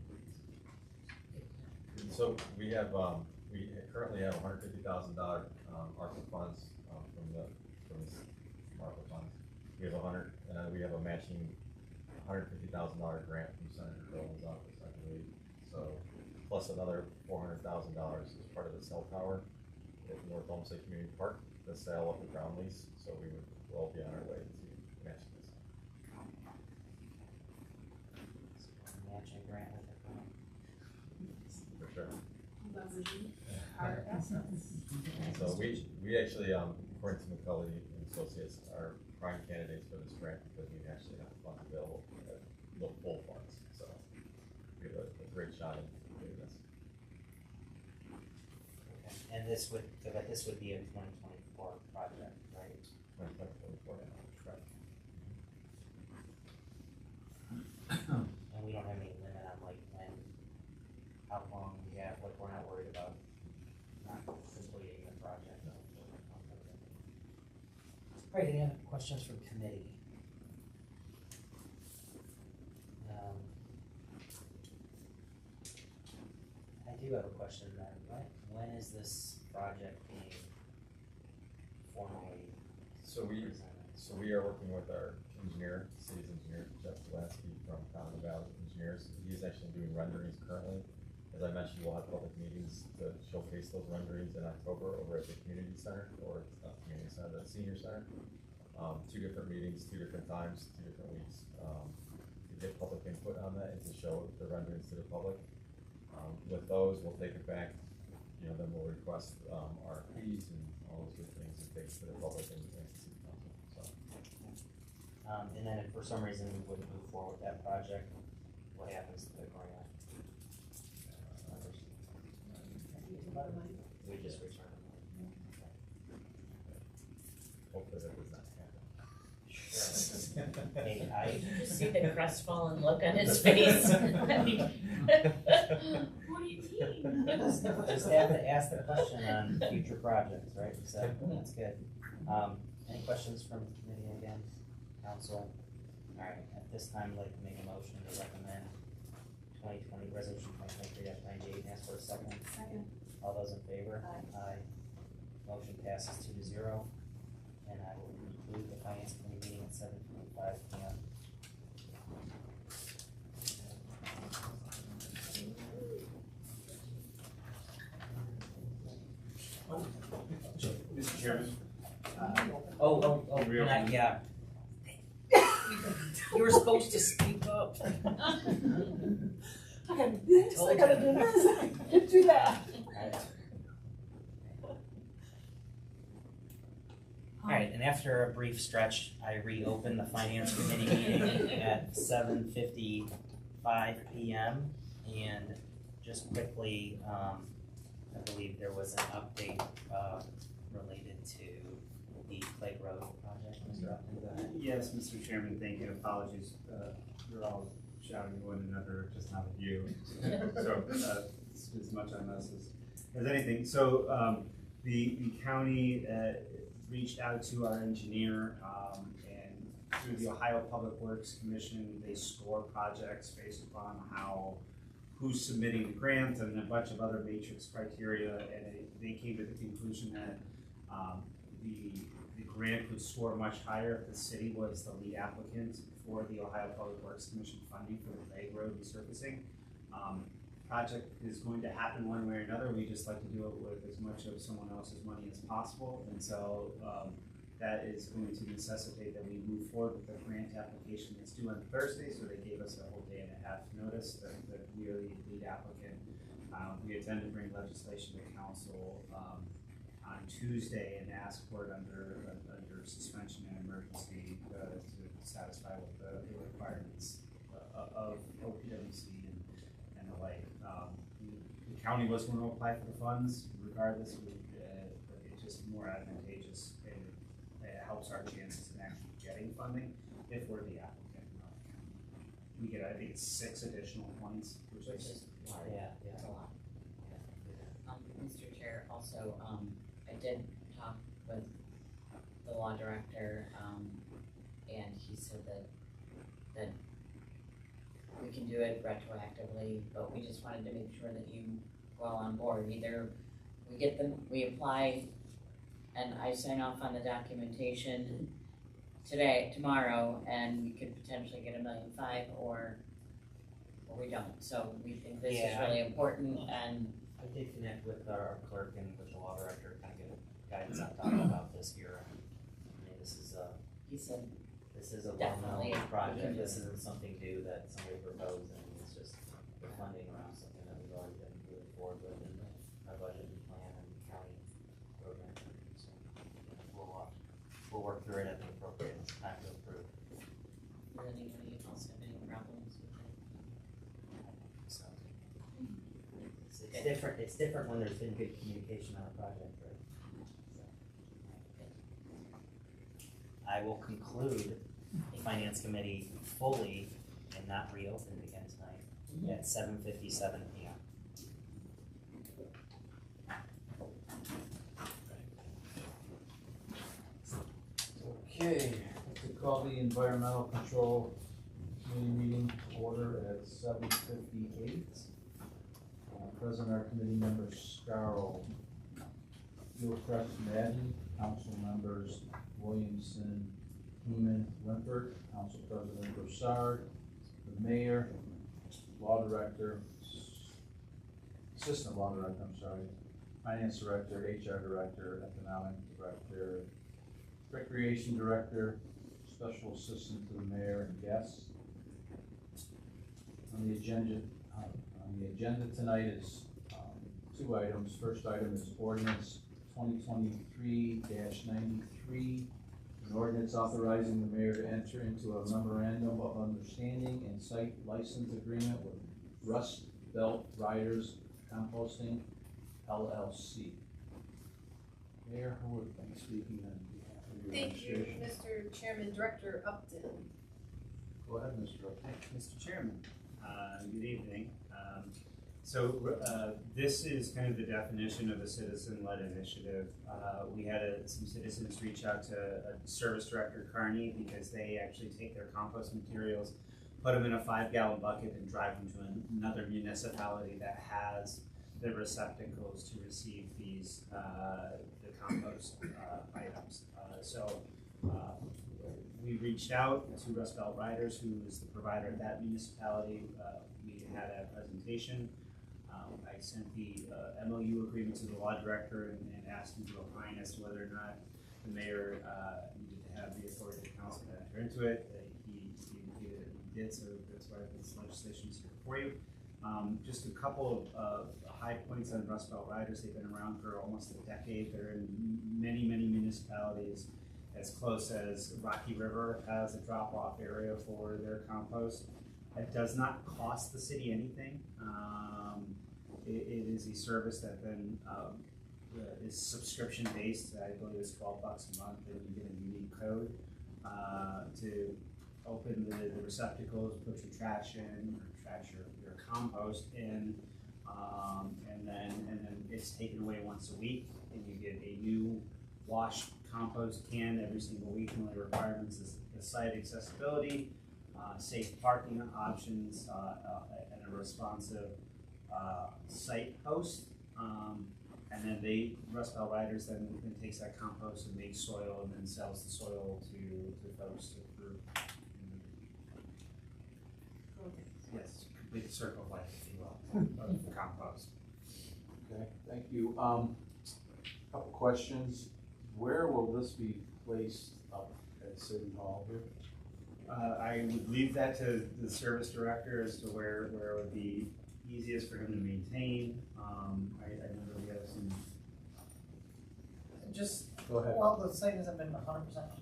I: So we currently have $150,000 ARPA funds from the ARPA funds. We have we have a matching $150,000 grant from Senator Grove's office, I believe. So plus another $400,000 as part of the cell tower at North Olmsted Community Park, the sale of the ground lease. So we would well be on our way to matching this.
C: Matching grant with the grant.
I: For sure.
A: Our assets.
I: So we actually, according to McCully and Associates, are prime candidates for this grant because we actually have funds available at the full funds. So we have a great shot at doing this.
C: Okay. And this would be a 2024 project, right?
I: 2024.
C: Correct. And we don't have any limit on like when, how long we have, like we're not worried about not completing the project. All right, any other questions from committee? I do have a question then. When is this project being formally presented?
I: So we are working with our engineer, city's engineer, Jeff Pulaski from Fountain Valley Engineers. He's actually doing renderings currently. As I mentioned, we'll have public meetings to showcase those renderings in October over at the community center, or not the community center, the senior center. 2 different meetings, 2 different times, 2 different weeks, to get public input on that and to show the renderings to the public. With those, we'll take it back, you know, then we'll request RFPs and all those good things and take it to the public and to city council, so.
C: And then if for some reason we wouldn't move forward with that project, what happens to the grant? We just return it.
I: Hopefully that does not happen.
C: Sure. Hey,
G: You see the crestfallen look on his face. I mean, what do you mean?
C: just have to ask the question on future projects, right? So that's good. Any questions from the committee again, council? All right, at this time, I'd like to make a motion to recommend resolution 2023-98, ask for a second.
A: Second.
C: All those in favor?
A: Aye.
C: Aye. Motion passes 2-0, and I will conclude the finance committee meeting at 7:25 p.m.
D: Mr. Chairman.
C: Yeah.
G: You were supposed to speak up.
A: I gotta do this, I gotta do this, I can't do that.
C: All right, and after a brief stretch, I reopen the finance committee meeting at 7:55 p.m. And just quickly, I believe there was an update related to the Clay Road project. Mr. Upton, go ahead.
D: Yes, Mr. Chairman, thank you. Apologies. We're all shouting at one another, just not at you. So it's as much on us as anything. So the county reached out to our engineer, and through the Ohio Public Works Commission, they score projects based upon who's submitting the grant and a bunch of other matrix criteria, and they came to the conclusion that the grant could score much higher if the city was the lead applicant for the Ohio Public Works Commission funding for the Lake Road resurfacing. Project is going to happen one way or another. We just like to do it with as much of someone else's money as possible. And so that is going to necessitate that we move forward with the grant application that's due on Thursday. So they gave us a whole day and a half notice that we are the lead applicant. We intend to bring legislation to council on Tuesday and ask for it under suspension and emergency to satisfy with the requirements of OPWC and the like. The county was going to apply for the funds regardless, it's just more advantageous and it helps our chances in actually getting funding if we're the applicant, not the county. We get, I think it's 6 additional points, which is
G: It's a lot. Mr. Chair, also, I did talk with the law director, and he said that we can do it retroactively, but we just wanted to make sure that you were all on board. Either we get them, we apply, and I sign off on the documentation tomorrow, and we could potentially get $1.5 million, or we don't. So we think this is really important, and
C: I did connect with our clerk and with the law director, kind of get guidance on talking about this here. I mean,
G: he said,
C: this is a
G: Definitely.
C: well-known project, this isn't something new that somebody proposed, and it's just the funding around something that we've already been moving forward with in our budget and plan and county program. So we'll work through it at the appropriate time to approve.
G: does anybody else have any problems with it?
C: So it's different when there's been good communication on a project, right? So, I will conclude the finance committee fully and not reopen it again tonight at 7:57 p.m.
J: Okay, to call the Environmental Control Committee meeting to order at 7:58. Present are committee members Scarrow, Gilchrist, Madden, council members Williamson, Heeman, Limpert, council president Broussard, the mayor, law director, assistant law director, finance director, HR director, economic director, recreation director, special assistant to the mayor, and guests. On the agenda tonight is 2 items. First item is ordinance 2023-93, an ordinance authorizing the mayor to enter into a memorandum of understanding and site license agreement with Rust Belt Riders Composting LLC. Mayor, who would be speaking on behalf of your
A: Thank you,
J: administration?
A: Mr. Chairman, Director Upton.
J: Go ahead, Mr. Upton.
D: Mr. Chairman, good evening. This is kind of the definition of a citizen-led initiative. We had some citizens reach out to Service Director Carney because they actually take their compost materials, put them in a 5-gallon bucket and drive them to another municipality that has the receptacles to receive these, the compost items. We reached out to Rust Belt Riders, who is the provider of that municipality. We had a presentation. I sent the MOU agreement to the law director and asked him to opine as to whether or not the mayor needed to have the authority of the council to enter into it. He indicated that he did, so that's why this legislation is here for you. Just a couple of high points on Rust Belt Riders. They've been around for almost a decade. They're in many municipalities. As close as Rocky River has a drop-off area for their compost. It does not cost the city anything. It is a service that then is subscription-based. I believe it's $12 a month, and you get a unique code to open the receptacles, put your trash in, or trash your compost in, and then it's taken away once a week, and you get a new wash compost can every single week. The only requirements is the site accessibility, safe parking options, and a responsive site host. And then Rust Belt Riders then takes that compost and makes soil and then sells the soil to folks to group. Yes, complete circle of life, if you will, of the compost.
J: Okay, thank you. Couple questions. Where will this be placed up at City Hall here?
D: I would leave that to the service director as to where it would be easiest for him to maintain. I remember we have some.
K: Just,
J: Go ahead.
K: well, the site hasn't been 100%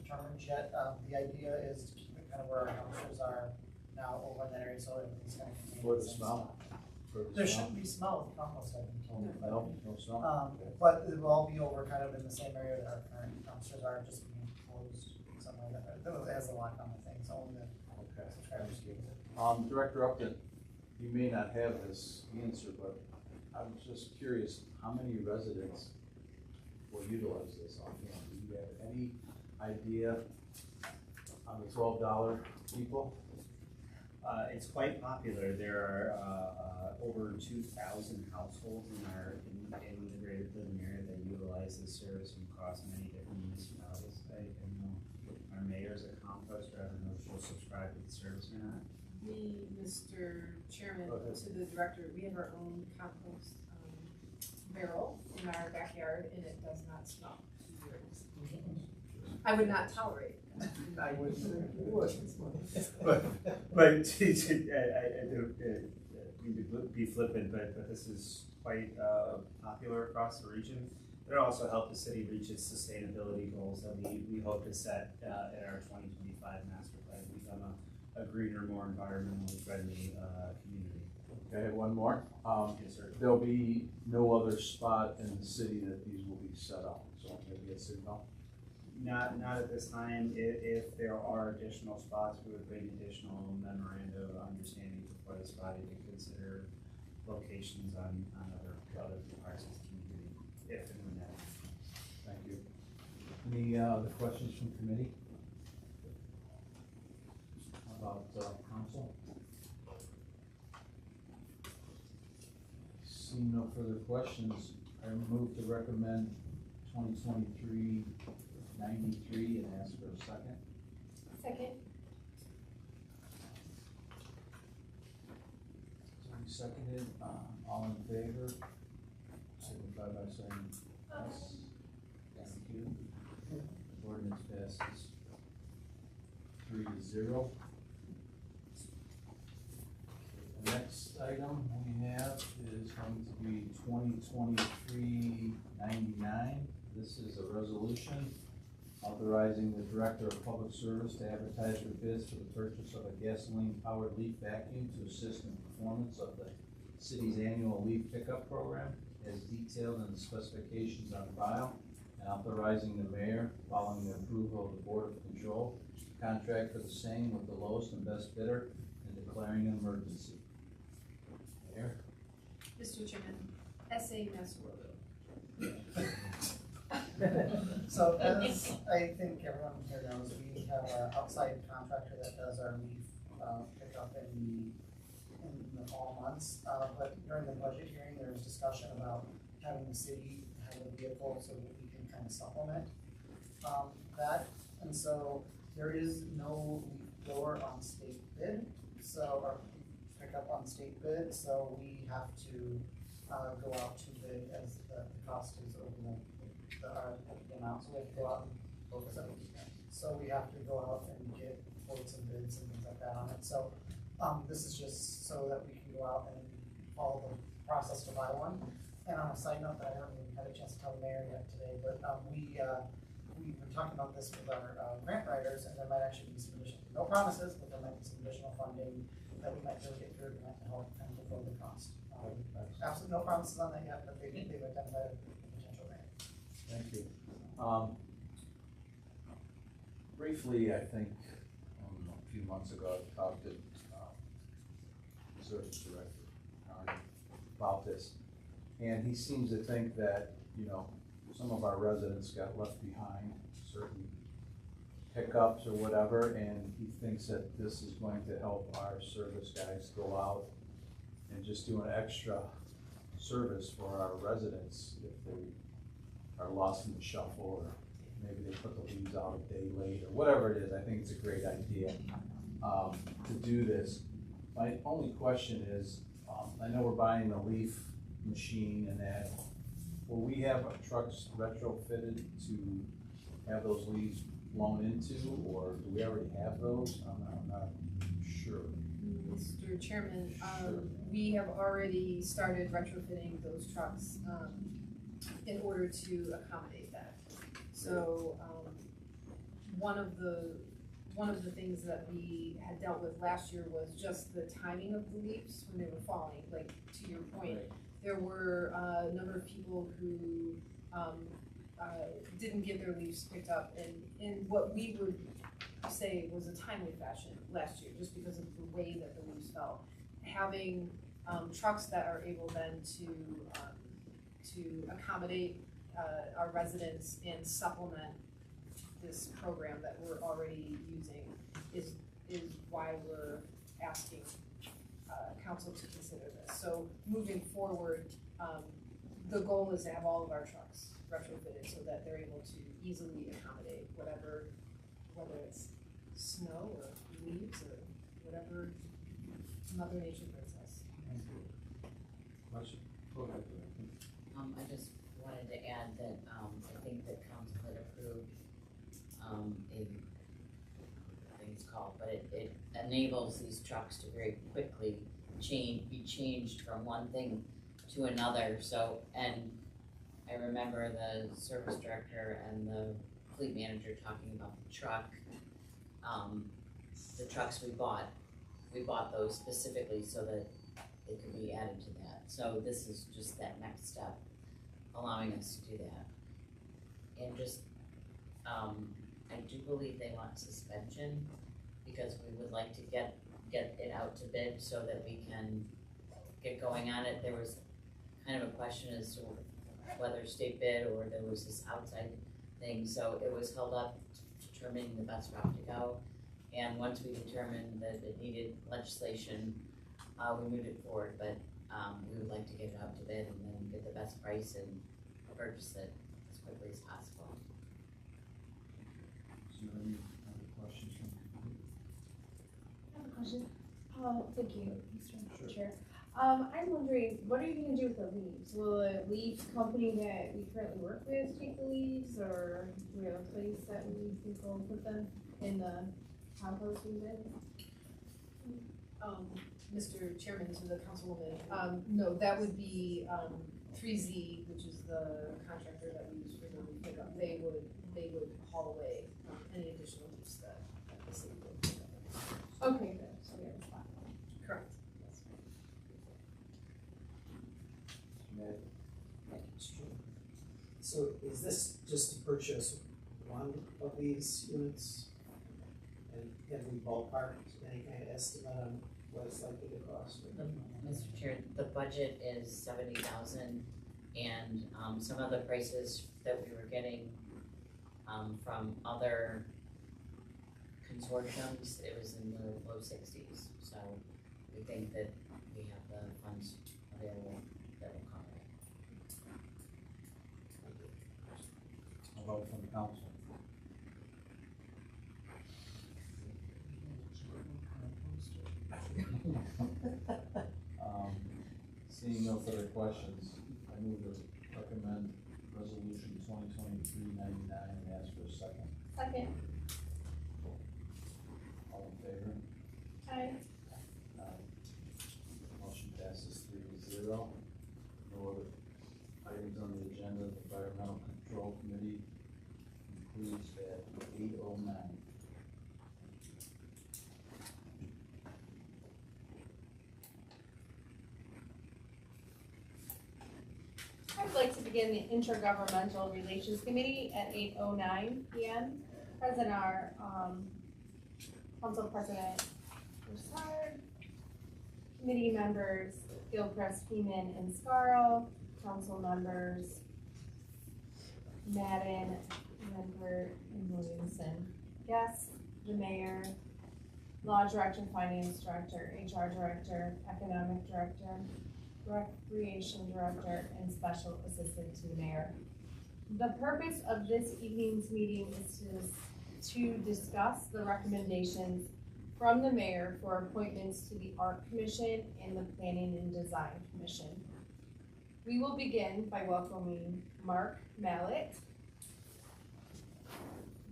K: determined yet. The idea is to keep it kind of where our dumpsters are now over in that area, so everything's gonna contain.
J: For the
K: same
J: smell?
K: stuff.
J: For the
K: There
J: smell?
K: shouldn't be smell with compost, I've been told. but,
J: No, no smell? Okay.
K: But it will all be over kind of in the same area that our current dumpsters are, just being closed somewhere that has the lock on the thing, so only the
J: Okay.
K: subscribers can use it.
J: Director Upton, you may not have this answer, but I was just curious, how many residents will utilize this offhand? Do you have any idea on the $12 people?
D: It's quite popular. There are over 2,000 households in the greater Cleveland area that utilize this service from across many different municipalities. I know our mayor's a composter. I don't know if she'll subscribe to the service or not.
A: We, Mr. Chairman,
D: Go ahead.
A: to the director, we have our own compost barrel in our backyard, and it does not smell. I would not tolerate it.
K: I would.
D: But I don't mean to be flippant, but this is quite popular across the region. It'll also help the city reach its sustainability goals that we hope to set in our 2025 master plan. We become a greener, more environmentally friendly community.
J: Okay, one more.
D: Yes, sir.
J: There'll be no other spot in the city that these will be set up, so maybe at City Hall?
D: Not at this time. If there are additional spots, we would bring additional memoranda of understanding before this body to consider locations on other parts of the community, if and when that.
J: Thank you. Any other questions from committee? How about council? Seeing no further questions, I move to recommend 2023-93 and ask for a second.
A: Second.
J: Seconded, all in favor, signify by saying yes. Thank you. Ordinance passes 3-0. The next item we have is going to be 2023-99. This is a resolution authorizing the Director of Public Service to advertise for bids for the purchase of a gasoline-powered leaf vacuum to assist in performance of the city's annual leaf pickup program as detailed in the specifications on file, and authorizing the mayor, following the approval of the Board of Control, to contract for the same with the lowest and best bidder and declaring an emergency. Mayor?
A: Mr. Chairman, S.A. Massarodo.
K: So as I think everyone here knows, we have an outside contractor that does our leaf pickup in the fall months. But during the budget hearing, there was discussion about having the city have a vehicle so that we can kind of supplement that. And so there is no leaf blower on state bid, so our pickup on state bid, so we have to go out to bid as the cost is over the amount, so we have to go out and focus on it. So we have to go out and get quotes and bids and things like that on it. So this is just so that we can go out and follow the process to buy one. And on a side note, that I haven't even had a chance to tell the mayor yet today, but we've been talking about this with our grant writers, and there might actually be some additional, no promises, but there might be some additional funding that we might be able to get through to help kind of fulfill the cost. Absolutely no promises on that yet, but they've identified a potential grant.
J: Thank you. Briefly, I think, a few months ago, I talked to the service director about this. And he seems to think that, some of our residents got left behind, certain hiccups or whatever, and he thinks that this is going to help our service guys go out and just do an extra service for our residents if they are lost in the shuffle, or maybe they put the leaves out a day late, or whatever it is. I think it's a great idea, to do this. My only question is, I know we're buying the leaf machine and that, will we have our trucks retrofitted to have those leaves blown into, or do we already have those? I'm not sure.
L: Mr. Chairman,
J: Sure.
L: we have already started retrofitting those trucks, in order to accommodate that. So, one of the things that we had dealt with last year was just the timing of the leaves when they were falling, like, to your point.
J: Right.
L: There were a number of people who, didn't get their leaves picked up in what we would say was a timely fashion last year, just because of the way that the leaves fell. Having, trucks that are able then to accommodate, our residents and supplement this program that we're already using is why we're asking, council to consider this. So moving forward, the goal is to have all of our trucks retrofitted so that they're able to easily accommodate whatever, whether it's snow or leaves or whatever Mother Nature brings us.
J: Question? Go ahead.
G: I just wanted to add that, I think that council had approved, I think it's called, but it enables these trucks to very quickly be changed from one thing to another, so, and I remember the service director and the fleet manager talking about the truck, the trucks we bought those specifically so that they could be added to that, so this is just that next step, allowing us to do that. And just, I do believe they want suspension, because we would like to get it out to bid so that we can get going on it. There was kind of a question as to whether state bid or there was this outside thing, so it was held up determining the best route to go. And once we determined that it needed legislation, we moved it forward, but, we would like to get it out to bid and then get the best price and purchase it as quickly as possible.
J: Is there any other questions from you?
A: I have a question. Thank you,
J: Sure.
A: Mr. Chair. I'm wondering, what are you gonna do with the leaves? Will a leaf company that we currently work with take the leaves, or do we have a place that we think will put them in the composting bin?
L: Mr. Chairman, to the councilwoman, no, that would be, 3Z, which is the contractor that we use for the leaf pickup. They would haul away, any additional leaves that the city would pick up.
A: Okay, good, so we have a spot.
L: Correct, yes.
J: Matt?
M: So is this just to purchase one of these units? And have we ballparked any kind of estimate on what it's likely to cost?
G: Mr. Chair, the budget is 70,000, and, some of the prices that we were getting, from other consortiums, it was in the low 60s, so we think that we have the funds available that will cover it.
J: A vote from the council. Seeing no further questions, I move to recommend resolution 2023-99 and ask for a second.
A: Second.
J: All in favor?
A: Aye.
J: Motion passes 3-0. No other items on the agenda. The Environmental Control Committee concludes at 8:09.
A: I'd like to begin the Intra-Governmental Relations Committee at 8:09 PM. Present are, Council President Broussard, committee members Gilchrist, Heeman, and Scarl, council members Madden, Lambert, and Williamson. Guests, the mayor, law director, finance director, HR director, economic director, Recreation Director, and Special Assistant to the Mayor. The purpose of this evening's meeting is to discuss the recommendations from the mayor for appointments to the Art Commission and the Planning and Design Commission. We will begin by welcoming Mark Mallett,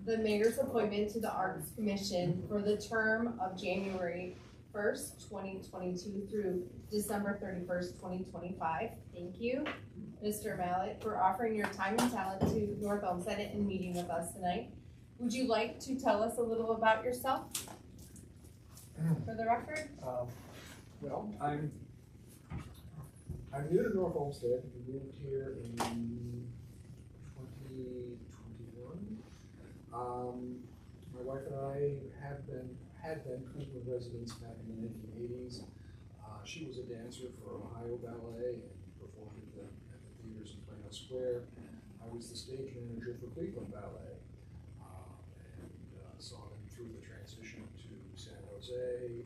A: the mayor's appointment to the Arts Commission for the term of January 1st, 2022 through December 31st, 2025. Thank you, Mr. Mallett, for offering your time and talent to North Olmsted and meeting with us tonight. Would you like to tell us a little about yourself for the record?
N: Well, I'm new to North Olmsted. We moved here in 2021. My wife and I had been Cleveland residents back in the 1980s. She was a dancer for Ohio Ballet and performed at the theaters in Plano Square. I was the stage manager for Cleveland Ballet, and saw them through the transition to San Jose,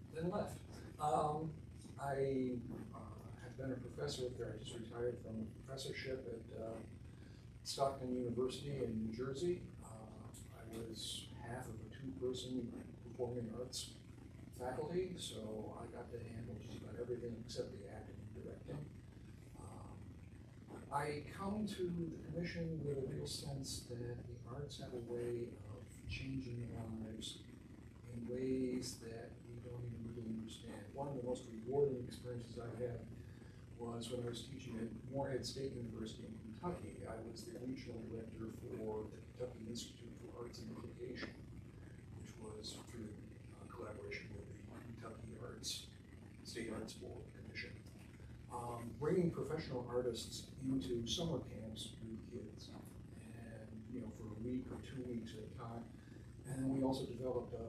N: and then left. I have been a professor up there. I just retired from a professorship at Stockton University in New Jersey. I was half of a two-person performing arts faculty, so I got to handle just about everything except the acting and directing. I come to the commission with a real sense that the arts have a way of changing lives in ways that we don't even really understand. One of the most rewarding experiences I had was when I was teaching at Morehead State University in Kentucky. I was the regional director for the Kentucky Institute for Arts and Education, which was through collaboration with the Kentucky State Arts Board Commission. Bringing professional artists into summer camps with kids, and for a week or 2 weeks at a time. And then we also developed a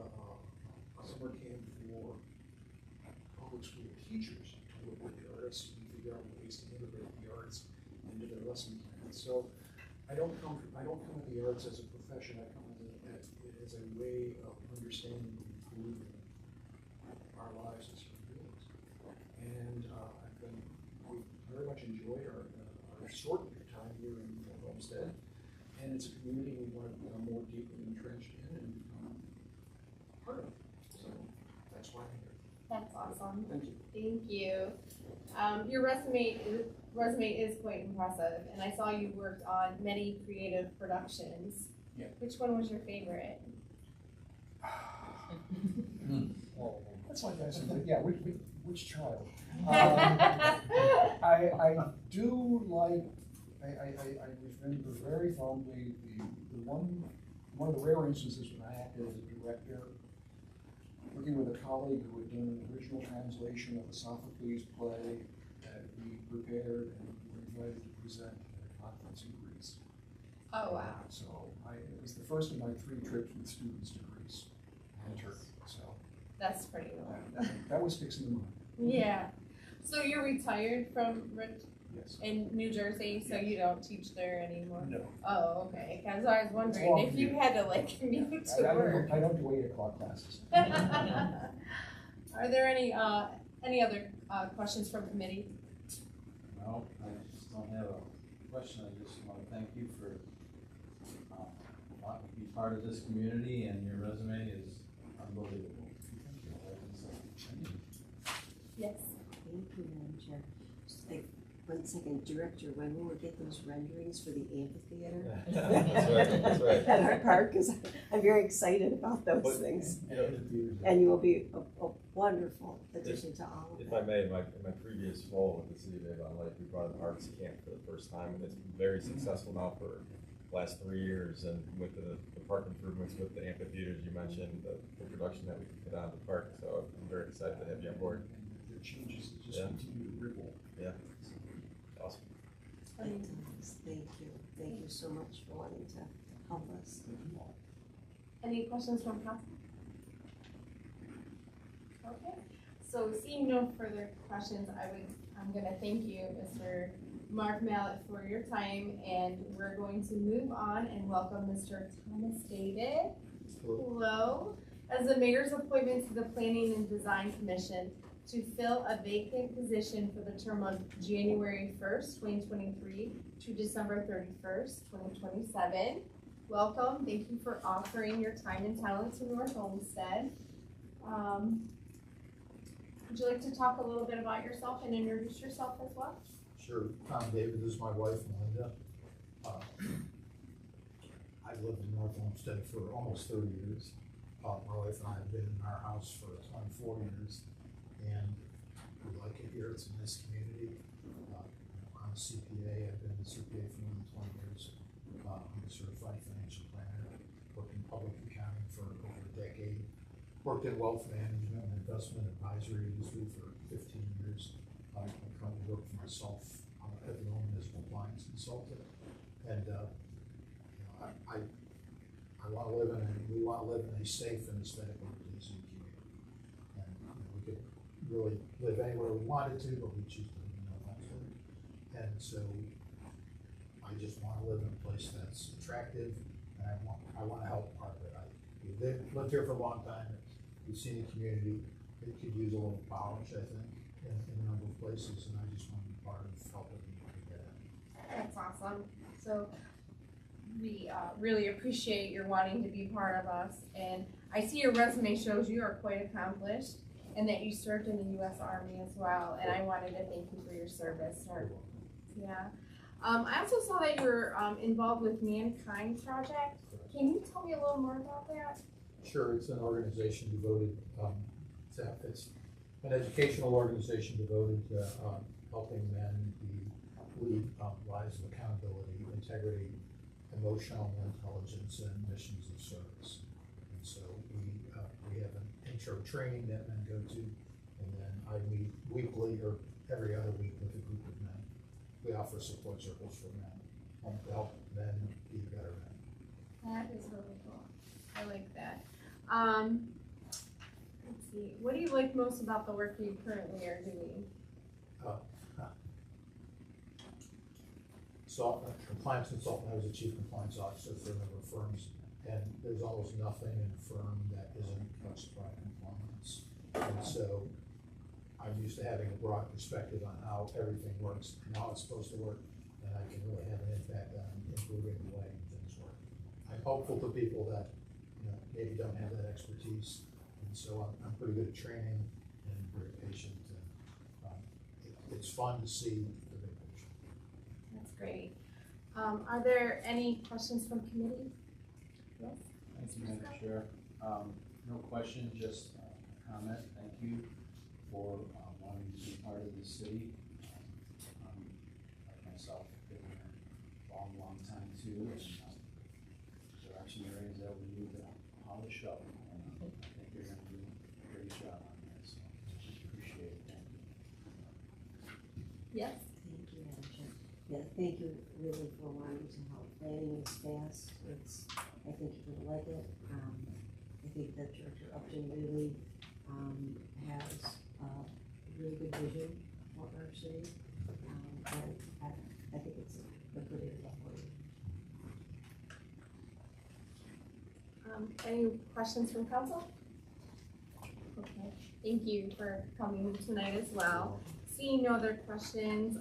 N: summer camp for public school teachers to work with the artists and figure out ways to integrate the arts into their lesson plans. So I don't come at the arts as a profession. I come at it as a way of understanding and improving our lives as human beings. And we very much enjoyed our short time here in North Olmsted, and it's a community we want to become more deeply entrenched in and become part of. So that's why I'm here.
A: That's awesome.
N: Thank you.
A: Thank you. Your resume is quite impressive, and I saw you worked on many creative productions.
N: Yeah.
A: Which one was your favorite?
N: That's like asking, yeah, which child? I do like, I remember very fondly the one of the rare instances when I acted as a director, working with a colleague who had done an original translation of a Sophocles play that we prepared and we were invited to present at a conference in Greece.
A: Oh, wow.
N: So it was the first of my 3 trips with students to Greece and Turkey, so.
A: That's pretty cool.
N: That was fixing the mind.
A: Yeah. So you're retired from
N: Yes.
A: in New Jersey, so you don't teach there anymore?
N: No.
A: Oh, okay. Because I was wondering
N: long
A: if you
N: view.
A: had to like commute to work.
N: I don't do 8 o'clock classes.
A: Are there any other questions from committee?
J: No, I just don't have a question. I just want to thank you for wanting to be part of this community, and your resume is unbelievable.
A: Yes.
E: Thank you, Madam Chair. Just like 1 second, Director, when will we get those renderings for the amphitheater?
I: That's right.
E: At our park, because I'm very excited about those
I: But,
E: things.
I: you know,
E: And you will be a wonderful addition to all of
I: If
E: that.
I: I may, in my previous role with the city of Avon Lake, we brought an arts camp for the first time, and it's been very successful now for the last 3 years. And with the park improvements, with the amphitheaters you mentioned, the production that we can put on the park, so I'm very excited to have you on board.
N: The changes just
I: Yeah.
N: continue to ripple.
I: Yeah, awesome.
E: Fantastic. Thank you. Thank you so much for wanting to help us.
A: Any questions from council? Okay. So seeing no further questions, I'm gonna thank you, Mr. Mark Mallett, for your time, and we're going to move on and welcome Mr. Thomas David. Hello. As the mayor's appointment to the Planning and Design Commission to fill a vacant position for the term of January 1st, 2023 to December 31st, 2027. Welcome. Thank you for offering your time and talent to North Olmsted. Would you like to talk a little bit about yourself and introduce yourself as well?
N: Sure. I'm David. This is my wife, Melinda. I've lived in North Olmsted for almost 30 years. My wife and I have been in our house for 24 years, and we like it here. It's a nice community. I'm a CPA. I've been a CPA for more than 20 years. I'm a certified financial planner. Worked in public accounting for over a decade. Worked in wealth management and investment advisory industry for 15 years. I currently work for myself at the moment as a compliance consultant. And I want to live we want to live in a safe and aesthetically pleasing community. And we could really live anywhere we wanted to, but we choose to live in North Olmsted. And so I just want to live in a place that's attractive, and I want to help part of it. We've lived here for a long time. We've seen the community. It could use a little polish, I think, in a number of places, and I just want to be part of helping get that.
A: That's awesome. So we really appreciate your wanting to be part of us. And I see your resume shows you are quite accomplished and that you served in the U.S. Army as well. And I wanted to thank you for your service. Yeah. I also saw that you were involved with Mankind Project. Can you tell me a little more about that?
N: Sure, it's an organization devoted, it's an educational organization devoted to helping men lead lives of accountability, integrity, emotional intelligence, and missions of service. And so we have an intro training that men go to, and then I meet weekly or every other week with a group of men. We offer support circles for men to help men be better men.
A: That is really cool. I like that. Let's see. What do you like most about the work you currently are doing?
N: So, compliance consultant, I was a chief compliance officer for a number of firms, and there's almost nothing in a firm that isn't touched by compliance. And so I'm used to having a broad perspective on how everything works and how it's supposed to work, and I can really have an impact on improving the way things work. I'm hopeful to people that maybe don't have that expertise, and so I'm pretty good at training and very patient. And it's fun to see the big picture.
A: That's great. Are there any questions from committee? Yes?
J: Thank you, Madam Chair. No question, just a comment. Thank you for wanting to be part of the city. Like myself, been here a long time too. And there are some areas that we need to polish up. And I think you're going to do a great job on that. So appreciate it. Thank you.
A: Yes.
E: Thank you, Madam Chair. Yeah, thank you really for wanting to help. Planning is fast. I think you're gonna like it. I think that Director Upton really has a really good vision for our city. And I think it's a good area for you.
A: Any questions from council? Okay. Thank you for coming tonight as well. Seeing no other questions,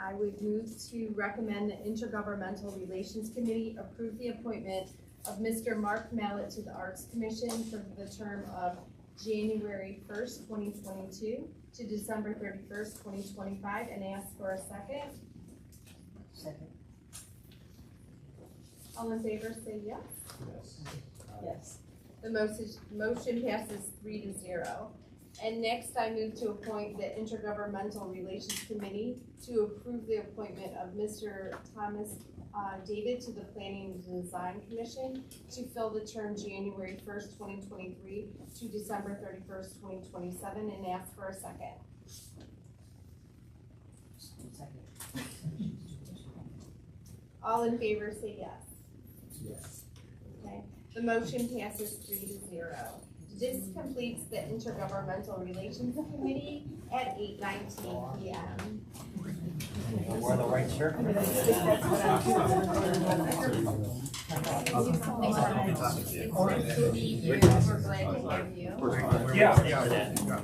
A: I would move to recommend the Intra-Governmental Relations Committee approve the appointment of Mr. Mark Mallett to the Arts Commission for the term of January 1st, 2022 to December 31st, 2025, and ask for a second.
E: Second.
A: All in favor say yes.
J: Yes.
E: Yes.
A: The motion passes 3-0. And next, I move to appoint the Intergovernmental Relations Committee to approve the appointment of Mr. Thomas David to the Planning and Design Commission to fill the term January 1st, 2023 to December 31st, 2027, and ask for a second.
E: Second.
A: All in favor say yes.
J: Yes.
A: Okay. The motion passes 3-0. This completes the Intergovernmental Relations Committee at 8:19 p.m.
C: Wear the right shirt.
A: We're glad to have you.
C: Yeah.